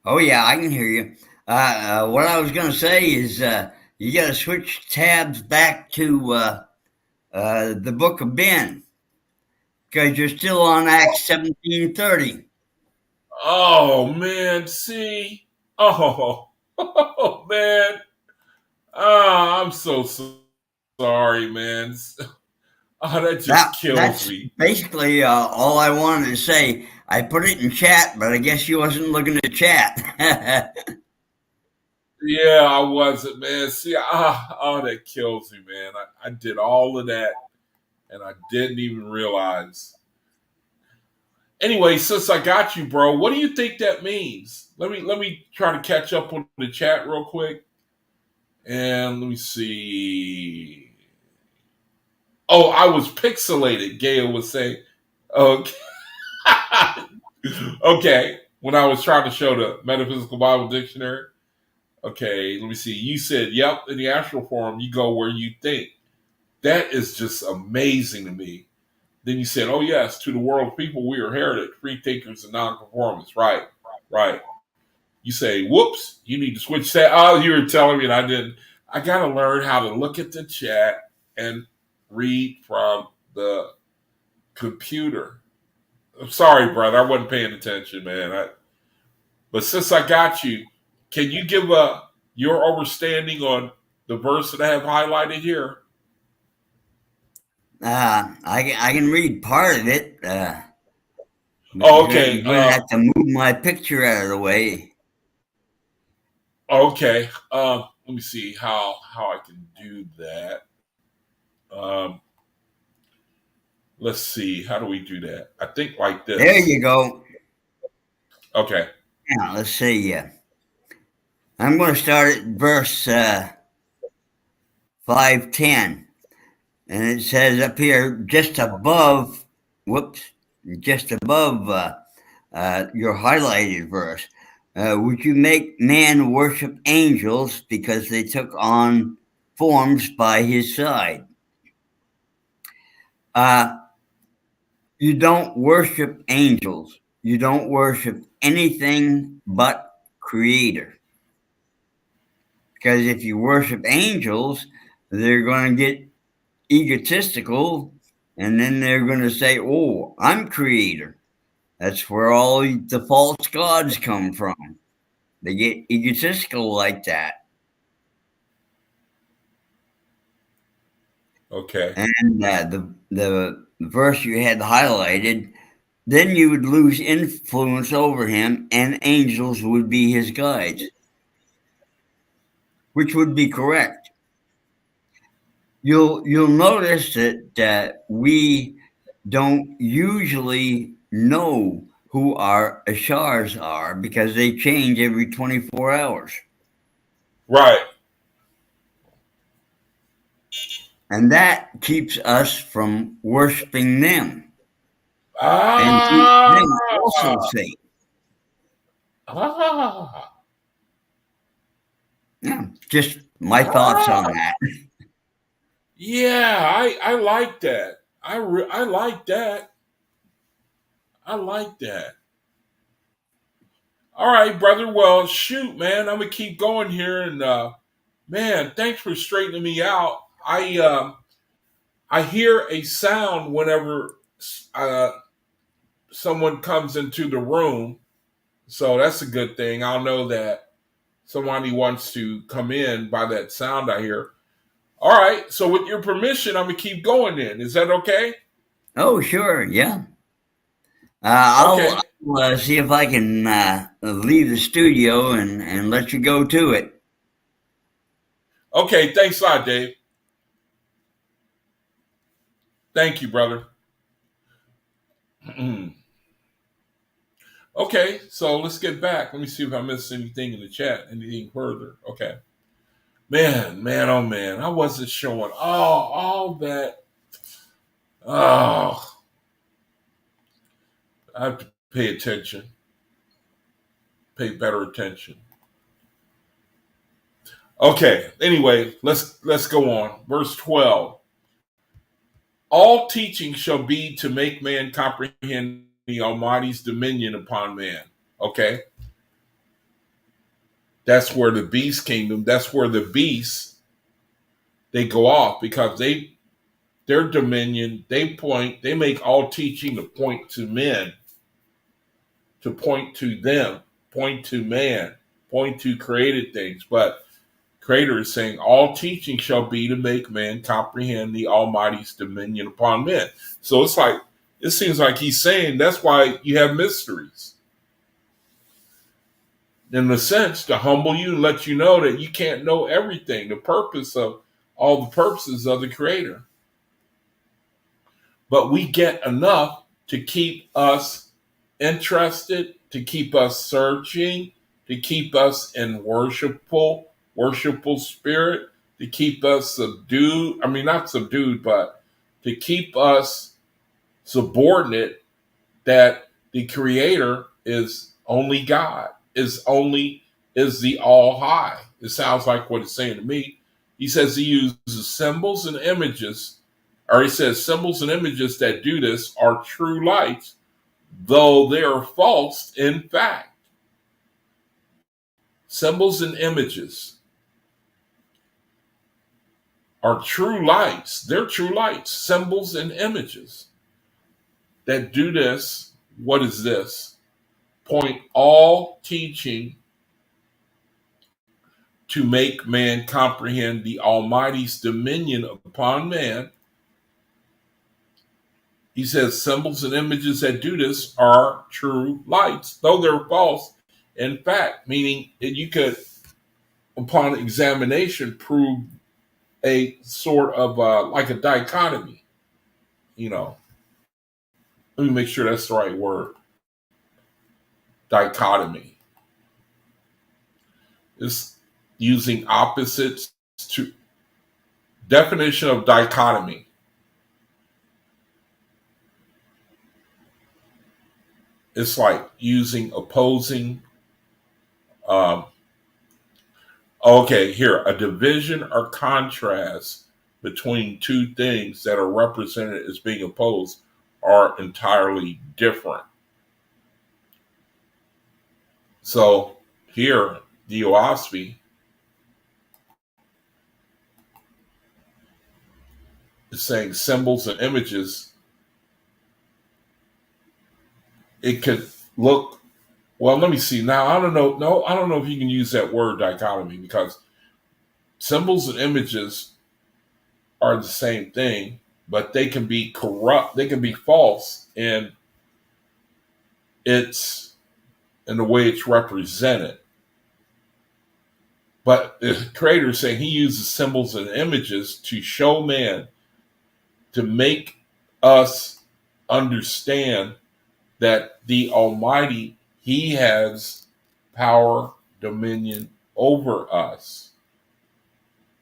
Oh yeah, I can hear you. What I was going to say is you got to switch tabs back to the Book of Ben because you're still on Acts 17:30. Oh man. See. Oh. Oh man. Ah, I'm so sorry, man. Oh, that just kills That's me. basically all I wanted to say. I put it in chat, but I guess you wasn't looking at chat. Yeah, I wasn't, man. See, oh, that kills me, man. I did all of that and I didn't even realize. Anyway, since I got you, bro, what do you think that means? Let me try to catch up on the chat real quick. And let me see. Oh, I was pixelated, Gail was saying. Okay. Okay. When I was trying to show the Metaphysical Bible Dictionary. Okay, let me see. You said, yep, in the astral form, you go where you think. That is just amazing to me. Then you said, oh, yes, to the world of people, we are heritage, free thinkers, and nonconformists. Right, right. You say, whoops, you need to switch that. Oh, you were telling me and I didn't. I got to learn how to look at the chat and read from the computer. I'm sorry, brother. I wasn't paying attention, man. But since I got you, can you give your understanding on the verse that I have highlighted here? I can read part of it, but Oh, okay. you're going to have to move my picture out of the way. Okay. Let me see how I can do that. Um, let's see. How do we do that? I think like There this. you go. Okay. Now let's see. I'm going to start at verse 5:10, and it says up here, just above. Whoops, just above your highlighted verse. Would you make man worship angels because they took on forms by his side? Uh, you don't worship angels. You don't worship anything but Creator. Because if you worship angels, they're going to get egotistical and then they're going to say, oh, I'm Creator. That's where all the false gods come from. They get egotistical like that. Okay. And the verse you had highlighted, then you would lose influence over him, and angels would be his guides, which would be correct. You'll notice that we don't usually know who our ashars are because they change every 24 hours, Right. and that keeps us from worshiping them and keep Ah. them also safe. Ah. Yeah, just my thoughts on Ah. that. Yeah, I like that. I like that. I like that. All right, brother. Well, shoot, man. I'm gonna keep going here, and man, thanks for straightening me out. I hear a sound whenever uh, someone comes into the room, so that's a good thing. I'll know that somebody wants to come in by that sound I hear. All right. So, with your permission, I'm gonna keep going. Then is that okay? Oh, sure, yeah. Okay. I'll see if I can leave the studio and let you go to it. Okay. Thanks a lot, Dave. Thank you, brother. Okay, so let's get back. Let me see if I missed anything in the chat, anything further. Okay. Man, oh man. I wasn't showing all that. Oh, I have to pay attention. pay better attention. Okay, anyway, let's go on. Verse 12. All teaching shall be to make man comprehend the Almighty's dominion upon man. Okay? That's where the beast kingdom, that's where the beasts, they go off because their dominion, they make all teaching to point to men, to point to them, point to man, point to created things. But Creator is saying all teaching shall be to make man comprehend the Almighty's dominion upon men. So it seems like he's saying that's why you have mysteries. In a sense, to humble you and let you know that you can't know everything, the purpose of all the purposes of the Creator. But we get enough to keep us interested, to keep us searching, to keep us in worshipful spirit, to keep us subdued. I mean, not subdued, but to keep us subordinate that the Creator is only God, is the all high. It sounds like what it's saying to me. He says he uses symbols and images, or he says symbols and images that do this are true lights, though they are false in fact. Symbols and images are true lights. They're true lights, symbols and images that do this. What is this? Point all teaching to make man comprehend the Almighty's dominion upon man. He says symbols and images that do this are true lights, though they're false in fact, meaning that you could, upon examination, prove a sort of like a dichotomy. Let me make sure that's the right word. Dichotomy. It's using opposites to definition of dichotomy. It's like using opposing. Okay, here, a division or contrast between two things that are represented as being opposed are entirely different. So here, the OAHSPE is saying symbols and images. It could look, well, let me see. Now, I don't know. No, I don't know if you can use that word dichotomy because symbols and images are the same thing, but they can be corrupt. They can be false in the way it's represented. But the Creator is saying he uses symbols and images to show man, to make us understand that the Almighty, he has power, dominion over us.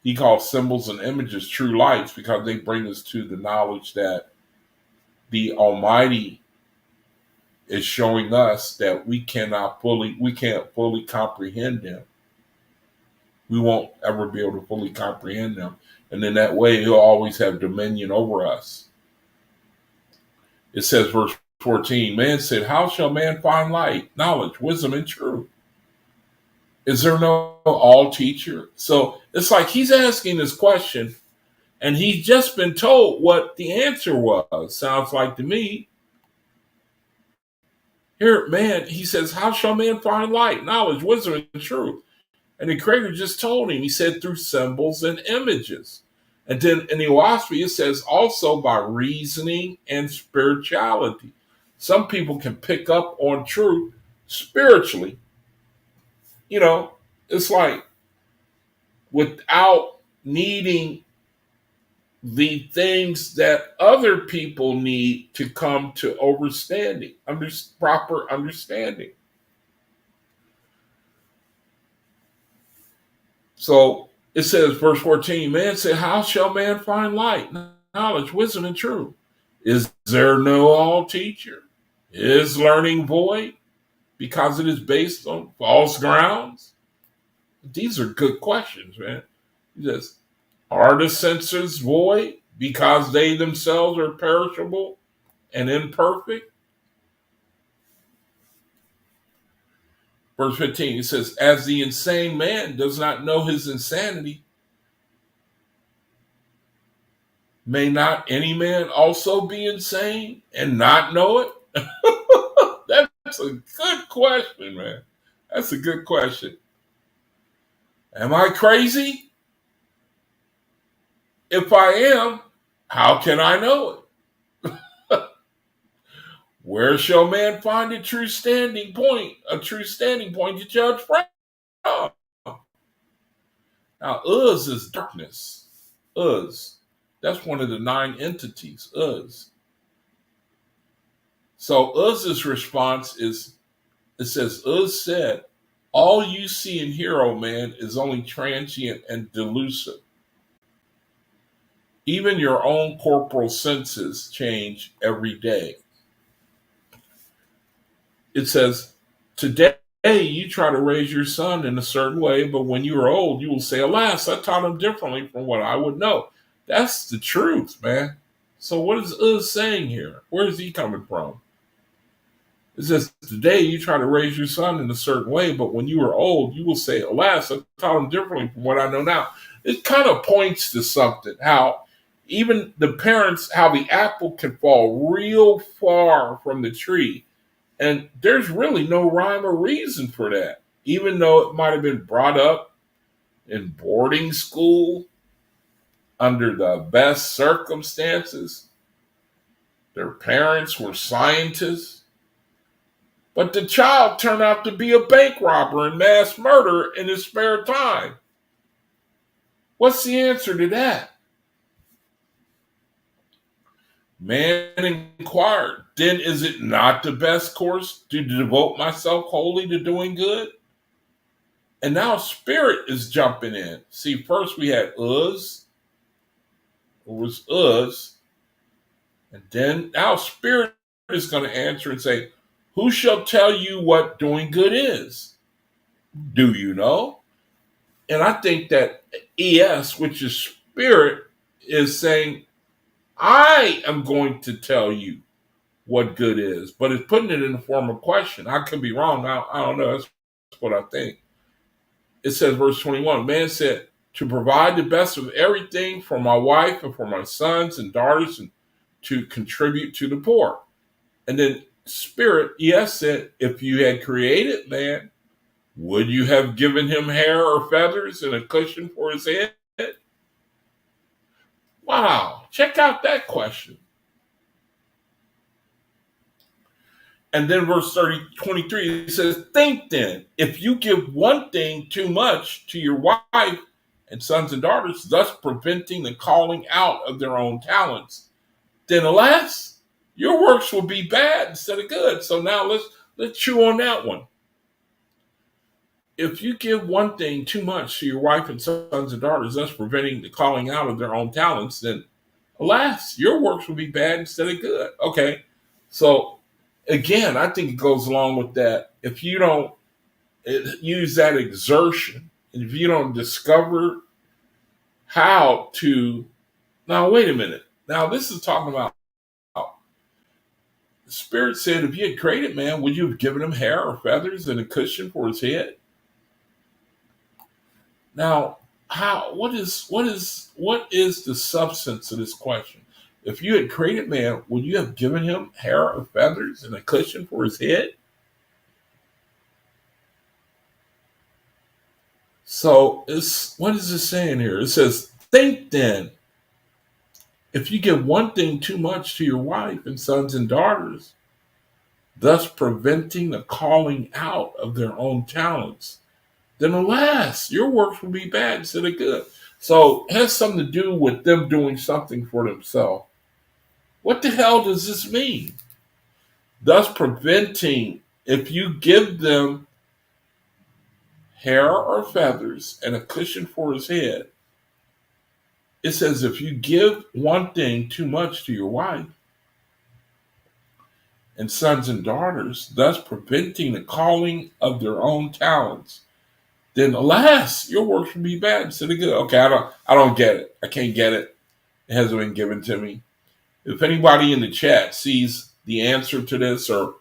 He calls symbols and images true lights because they bring us to the knowledge that the Almighty is showing us that we can't fully comprehend him. We won't ever be able to fully comprehend him. And in that way, he'll always have dominion over us. It says, verse 14, man said, how shall man find light, knowledge, wisdom, and truth? Is there no all teacher? So it's like he's asking this question, and he's just been told what the answer was. Sounds like to me. Here, man, he says, how shall man find light, knowledge, wisdom, and truth? And the Creator just told him, he said, through symbols and images. And then in the OAHSPE, it says also by reasoning and spirituality. Some people can pick up on truth spiritually. It's like without needing the things that other people need to come to understanding, proper understanding. So it says, verse 14, man said, how shall man find light, knowledge, wisdom, and truth? Is there no all teacher? Is learning void? because it is based on false grounds? These are good questions, man. Just, are the senses void because they themselves are perishable and imperfect? Verse 15, it says, as the insane man does not know his insanity, may not any man also be insane and not know it? That's a good question, man. That's a good question. Am I crazy? If I am, how can I know it? Where shall man find a true standing point to judge from? Now, Uz is darkness. Uz. That's one of the 9 entities, Uz. So Uz's response is, it says, Uz said, all you see and hear, O man, is only transient and delusive. Even your own corporal senses change every day. It says, today you try to raise your son in a certain way, but when you are old, you will say, alas, I taught him differently from what I would know. That's the truth, man. So what is Uz saying here? Where is he coming from? It says, today you try to raise your son in a certain way, but when you are old, you will say, alas, I taught him differently from what I know now. It kind of points to something, how even the parents, how the apple can fall real far from the tree. And there's really no rhyme or reason for that. Even though it might have been brought up in boarding school under the best circumstances, their parents were scientists, but the child turned out to be a bank robber and mass murderer in his spare time. What's the answer to that? Man inquired, then is it not the best course to devote myself wholly to doing good? And now spirit is jumping in. See, first we had Uz, it was Uz, and then now spirit is going to answer and say, who shall tell you what doing good is? Do you know? And I think that ES, which is spirit, is saying, I am going to tell you what good is, but it's putting it in the form of question. I could be wrong. I don't know. That's what I think. It says, verse 21, man said, to provide the best of everything for my wife and for my sons and daughters and to contribute to the poor. And then spirit, yes, said, if you had created man, would you have given him hair or feathers and a cushion for his head? Wow, check out that question. And then verse 23, it says, think then, if you give one thing too much to your wife and sons and daughters, thus preventing the calling out of their own talents, then alas, your works will be bad instead of good. So now let's chew on that one. If you give one thing too much to your wife and sons and daughters, thus preventing the calling out of their own talents, then alas, your works will be bad instead of good. Okay, so again, I think it goes along with that. If you don't use that exertion, if you don't discover how to, now wait a minute. Now this is talking about the Spirit said, if you had created man, would you have given him hair or feathers and a cushion for his head? Now, what is the substance of this question? If you had created man, would you have given him hair or feathers and a cushion for his head? So what is it saying here? It says, think then, if you give one thing too much to your wife and sons and daughters, thus preventing the calling out of their own talents, then alas, your works will be bad instead of good. So it has something to do with them doing something for themselves. What the hell does this mean? Thus preventing, if you give them hair or feathers and a cushion for his head, it says if you give one thing too much to your wife and sons and daughters, thus preventing the calling of their own talents, then alas, your works will be bad instead of good. Okay, I don't get it. I can't get it. It hasn't been given to me. If anybody in the chat sees the answer to this or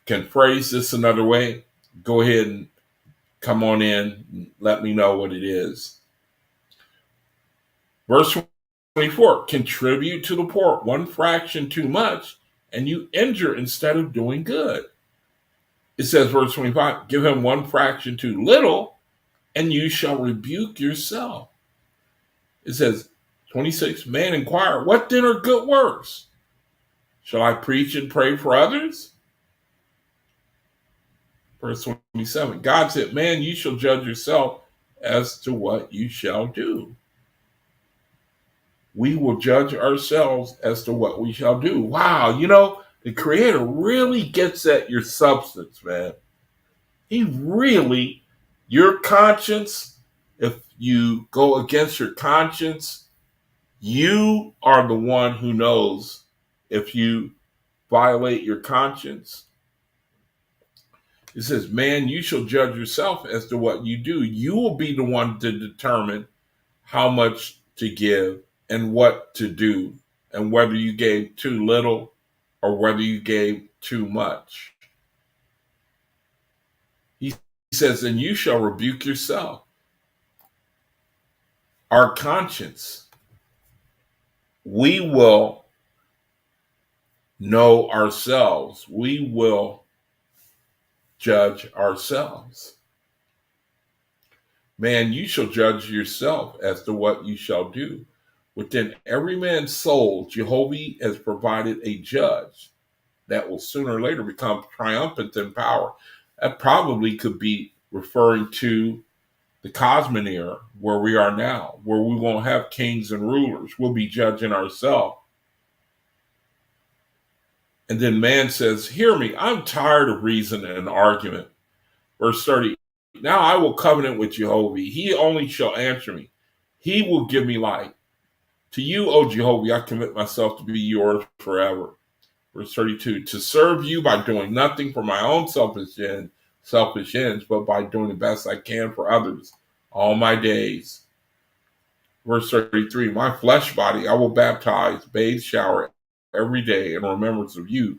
can phrase this another way, go ahead and come on in and let me know what it is. Verse 24, contribute to the poor one fraction too much, and you injure instead of doing good. It says, verse 25, give him one fraction too little, and you shall rebuke yourself. It says, 26, man inquire, what then are good works? Shall I preach and pray for others? Verse 27, God said, man, you shall judge yourself as to what you shall do. We will judge ourselves as to what we shall do. Wow, the Creator really gets at your substance, man. He really, your conscience, if you go against your conscience, you are the one who knows if you violate your conscience. It says, man, you shall judge yourself as to what you do. You will be the one to determine how much to give and what to do, and whether you gave too little or whether you gave too much. He says, and you shall rebuke yourself. Our conscience, we will know ourselves. We will judge ourselves. Man, you shall judge yourself as to what you shall do. Within every man's soul, Jehovah has provided a judge that will sooner or later become triumphant in power. That probably could be referring to the cosmic era where we are now, where we won't have kings and rulers. We'll be judging ourselves. And then man says, hear me, I'm tired of reason and argument. Verse 30, now I will covenant with Jehovah. He only shall answer me. He will give me light. To you, O Jehovah, I commit myself to be yours forever. Verse 32, to serve you by doing nothing for my own selfish ends, but by doing the best I can for others all my days. Verse 33, my flesh body I will baptize, bathe, shower every day in remembrance of you.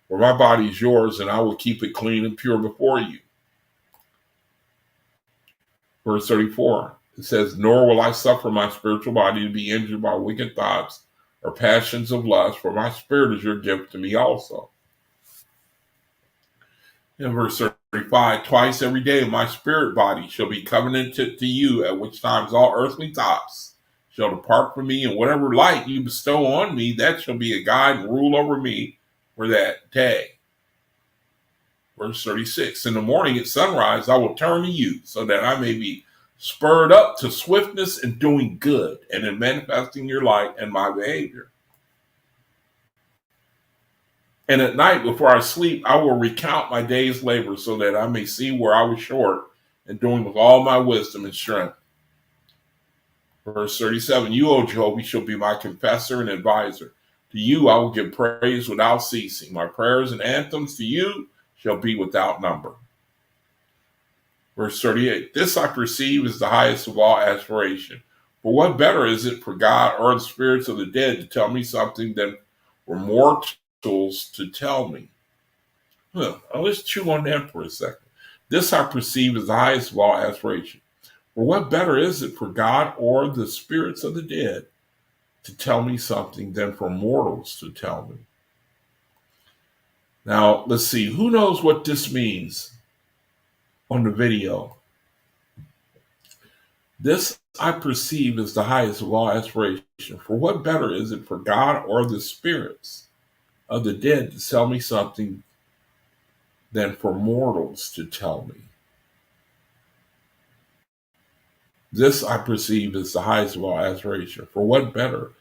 For my body is yours, and I will keep it clean and pure before you. Verse 34, it says, nor will I suffer my spiritual body to be injured by wicked thoughts or passions of lust, for my spirit is your gift to me also. In verse 35, twice every day my spirit body shall be covenanted to you, at which times all earthly thoughts shall depart from me, and whatever light you bestow on me, that shall be a guide and rule over me for that day. Verse 36, in the morning at sunrise I will turn to you, so that I may be spurred up to swiftness in doing good and in manifesting your light and my behavior. And at night before I sleep, I will recount my day's labor, so that I may see where I was short in doing with all my wisdom and strength. Verse 37, you, O Jehovah, shall be my confessor and advisor. To you I will give praise without ceasing. My prayers and anthems to you shall be without number. Verse 38, this I perceive is the highest of all aspiration. For what better is it for God or the spirits of the dead to tell me something than for mortals to tell me? Let's chew on that for a second. This I perceive as the highest of all aspiration. For what better is it for God or the spirits of the dead to tell me something than for mortals to tell me? Now, let's see. Who knows what this means on the video? This I perceive as the highest of all aspiration. For what better is it for God or the spirits of the dead to tell me something than for mortals to tell me? This I perceive as the highest of all aspiration. For what better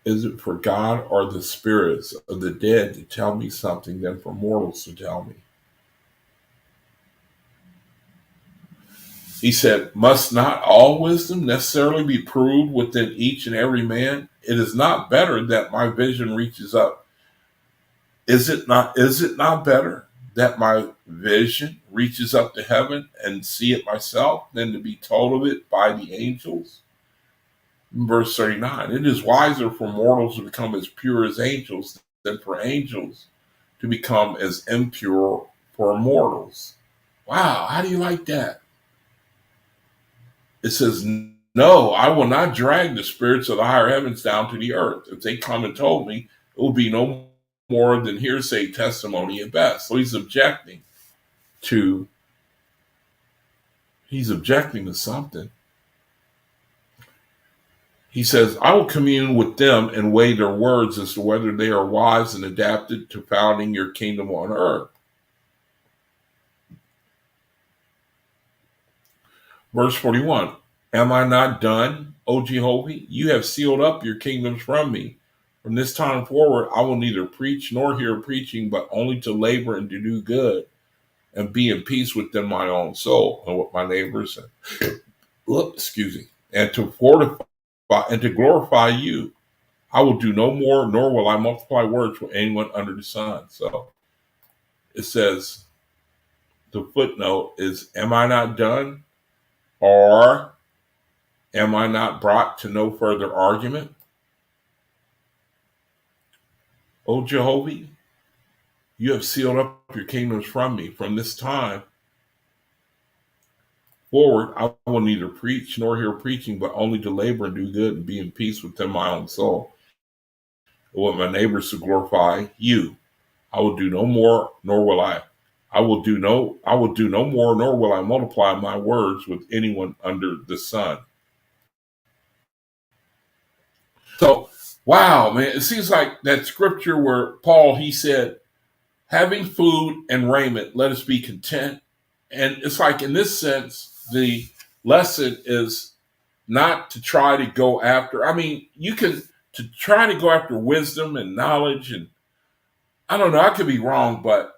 is it for God or the spirits of the dead to tell me something than for mortals to tell me? He said, must not all wisdom necessarily be proved within each and every man? It is not better that my vision reaches up Is it not better that my vision reaches up to heaven and see it myself than to be told of it by the angels? Verse 39, it is wiser for mortals to become as pure as angels than for angels to become as impure for mortals. Wow, how do you like that? It says, no, I will not drag the spirits of the higher heavens down to the earth. If they come and told me, it will be no more than hearsay testimony at best. So to he's objecting to something. He says, I will commune with them and weigh their words as to whether they are wise and adapted to founding your kingdom on earth. Verse 41, am I not done, O Jehovah? You have sealed up your kingdoms from me. From this time forward, I will neither preach nor hear preaching, but only to labor and to do good and be in peace within my own soul and with my neighbors. Excuse me. And to fortify and to glorify you. I will do no more, nor will I multiply words for anyone under the sun. So it says, the footnote is, am I not done? Or am I not brought to no further argument? O Jehovah, you have sealed up your kingdoms from me. From this time forward, I will neither preach nor hear preaching, but only to labor and do good and be in peace within my own soul. And with my neighbors to glorify you. I will do no more, nor will I will do no more, nor will I multiply my words with anyone under the sun. So, wow, man, it seems like that scripture where Paul, he said, having food and raiment, let us be content. And it's like, in this sense, the lesson is not to try to go after, you can, to try to go after wisdom and knowledge. And I don't know, I could be wrong, but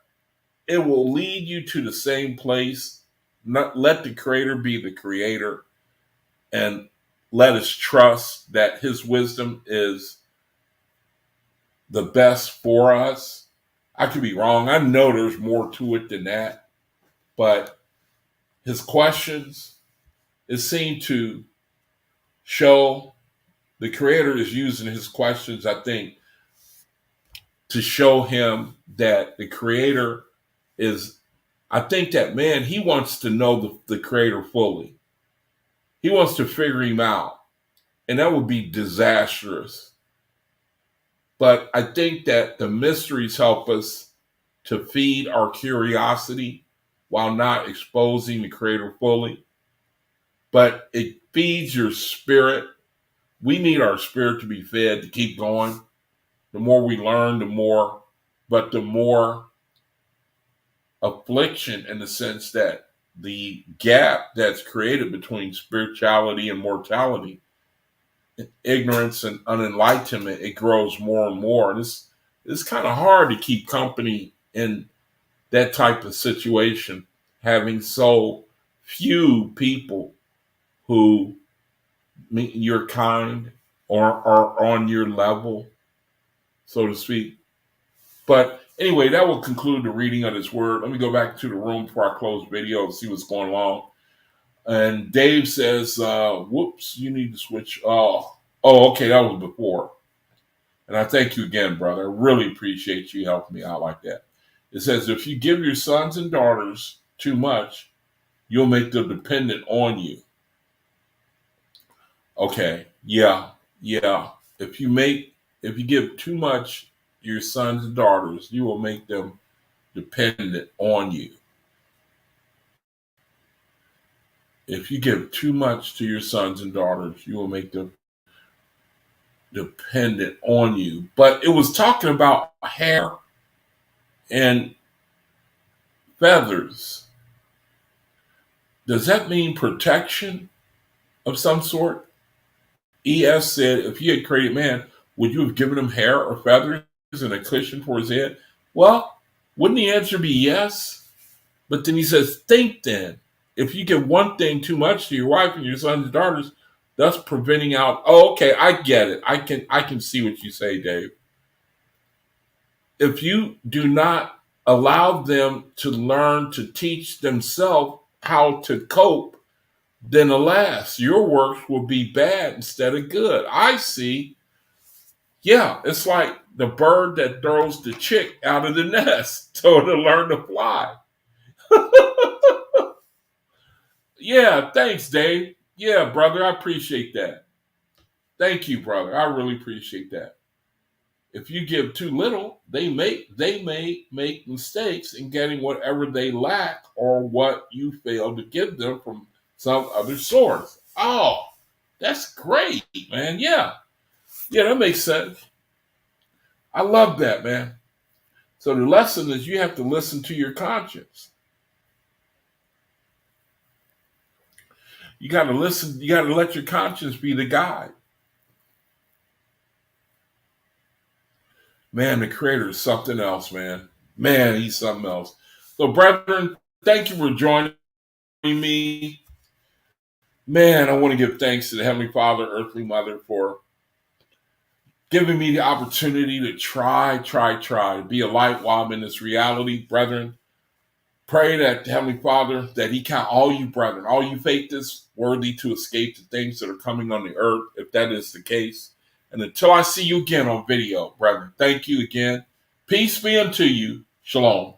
it will lead you to the same place. Not let the creator be the creator, and let us trust that his wisdom is the best for us. I could be wrong. I know there's more to it than that, but his questions, it seemed to show the creator is using his questions, I think, to show him that the creator is, I think that man, he wants to know the creator fully. He wants to figure him out, and that would be disastrous. But I think that the mysteries help us to feed our curiosity while not exposing the creator fully. But it feeds your spirit. We need our spirit to be fed to keep going. The more we learn, the more affliction, in the sense that the gap that's created between spirituality and mortality, ignorance and unenlightenment, it grows more and more. And it's kind of hard to keep company in that type of situation, having so few people who meet your kind or are on your level, so to speak. But anyway, that will conclude the reading of this word. Let me go back to the room before I close the video and see what's going on. And Dave says, whoops, you need to switch. Okay, that was before. And I thank you again, brother. I really appreciate you helping me out like that. It says, if you give your sons and daughters too much, you'll make them dependent on you. Okay, yeah. If you give too much to your sons and daughters, you will make them dependent on you. If you give too much to your sons and daughters, you will make them dependent on you. But it was talking about hair and feathers. Does that mean protection of some sort? ES said, if you had created man, would you have given him hair or feathers and a cushion for his head? Well, wouldn't the answer be yes? But then he says, think then. If you give one thing too much to your wife and your sons and daughters, thus preventing out. Oh, okay, I get it. I can see what you say, Dave. If you do not allow them to learn to teach themselves how to cope, then alas, your works will be bad instead of good. I see. Yeah, it's like the bird that throws the chick out of the nest so to learn to fly. Yeah, thanks, Dave. Yeah, brother, I appreciate that. Thank you, brother. I really appreciate that. If you give too little, they may make mistakes in getting whatever they lack or what you fail to give them from some other source. Oh, that's great, man. Yeah. Yeah, that makes sense. I love that, man. So the lesson is you have to listen to your conscience. You got to listen, you got to let your conscience be the guide. Man, the creator is something else, man. Man, he's something else. So, brethren, thank you for joining me. Man, I want to give thanks to the Heavenly Father, Earthly Mother, for giving me the opportunity to try, to be a light while I'm in this reality, brethren. Pray that the Heavenly Father, that He count all you brethren, all you faithful, worthy to escape the things that are coming on the earth, if that is the case. And until I see you again on video, brethren, thank you again. Peace be unto you. Shalom.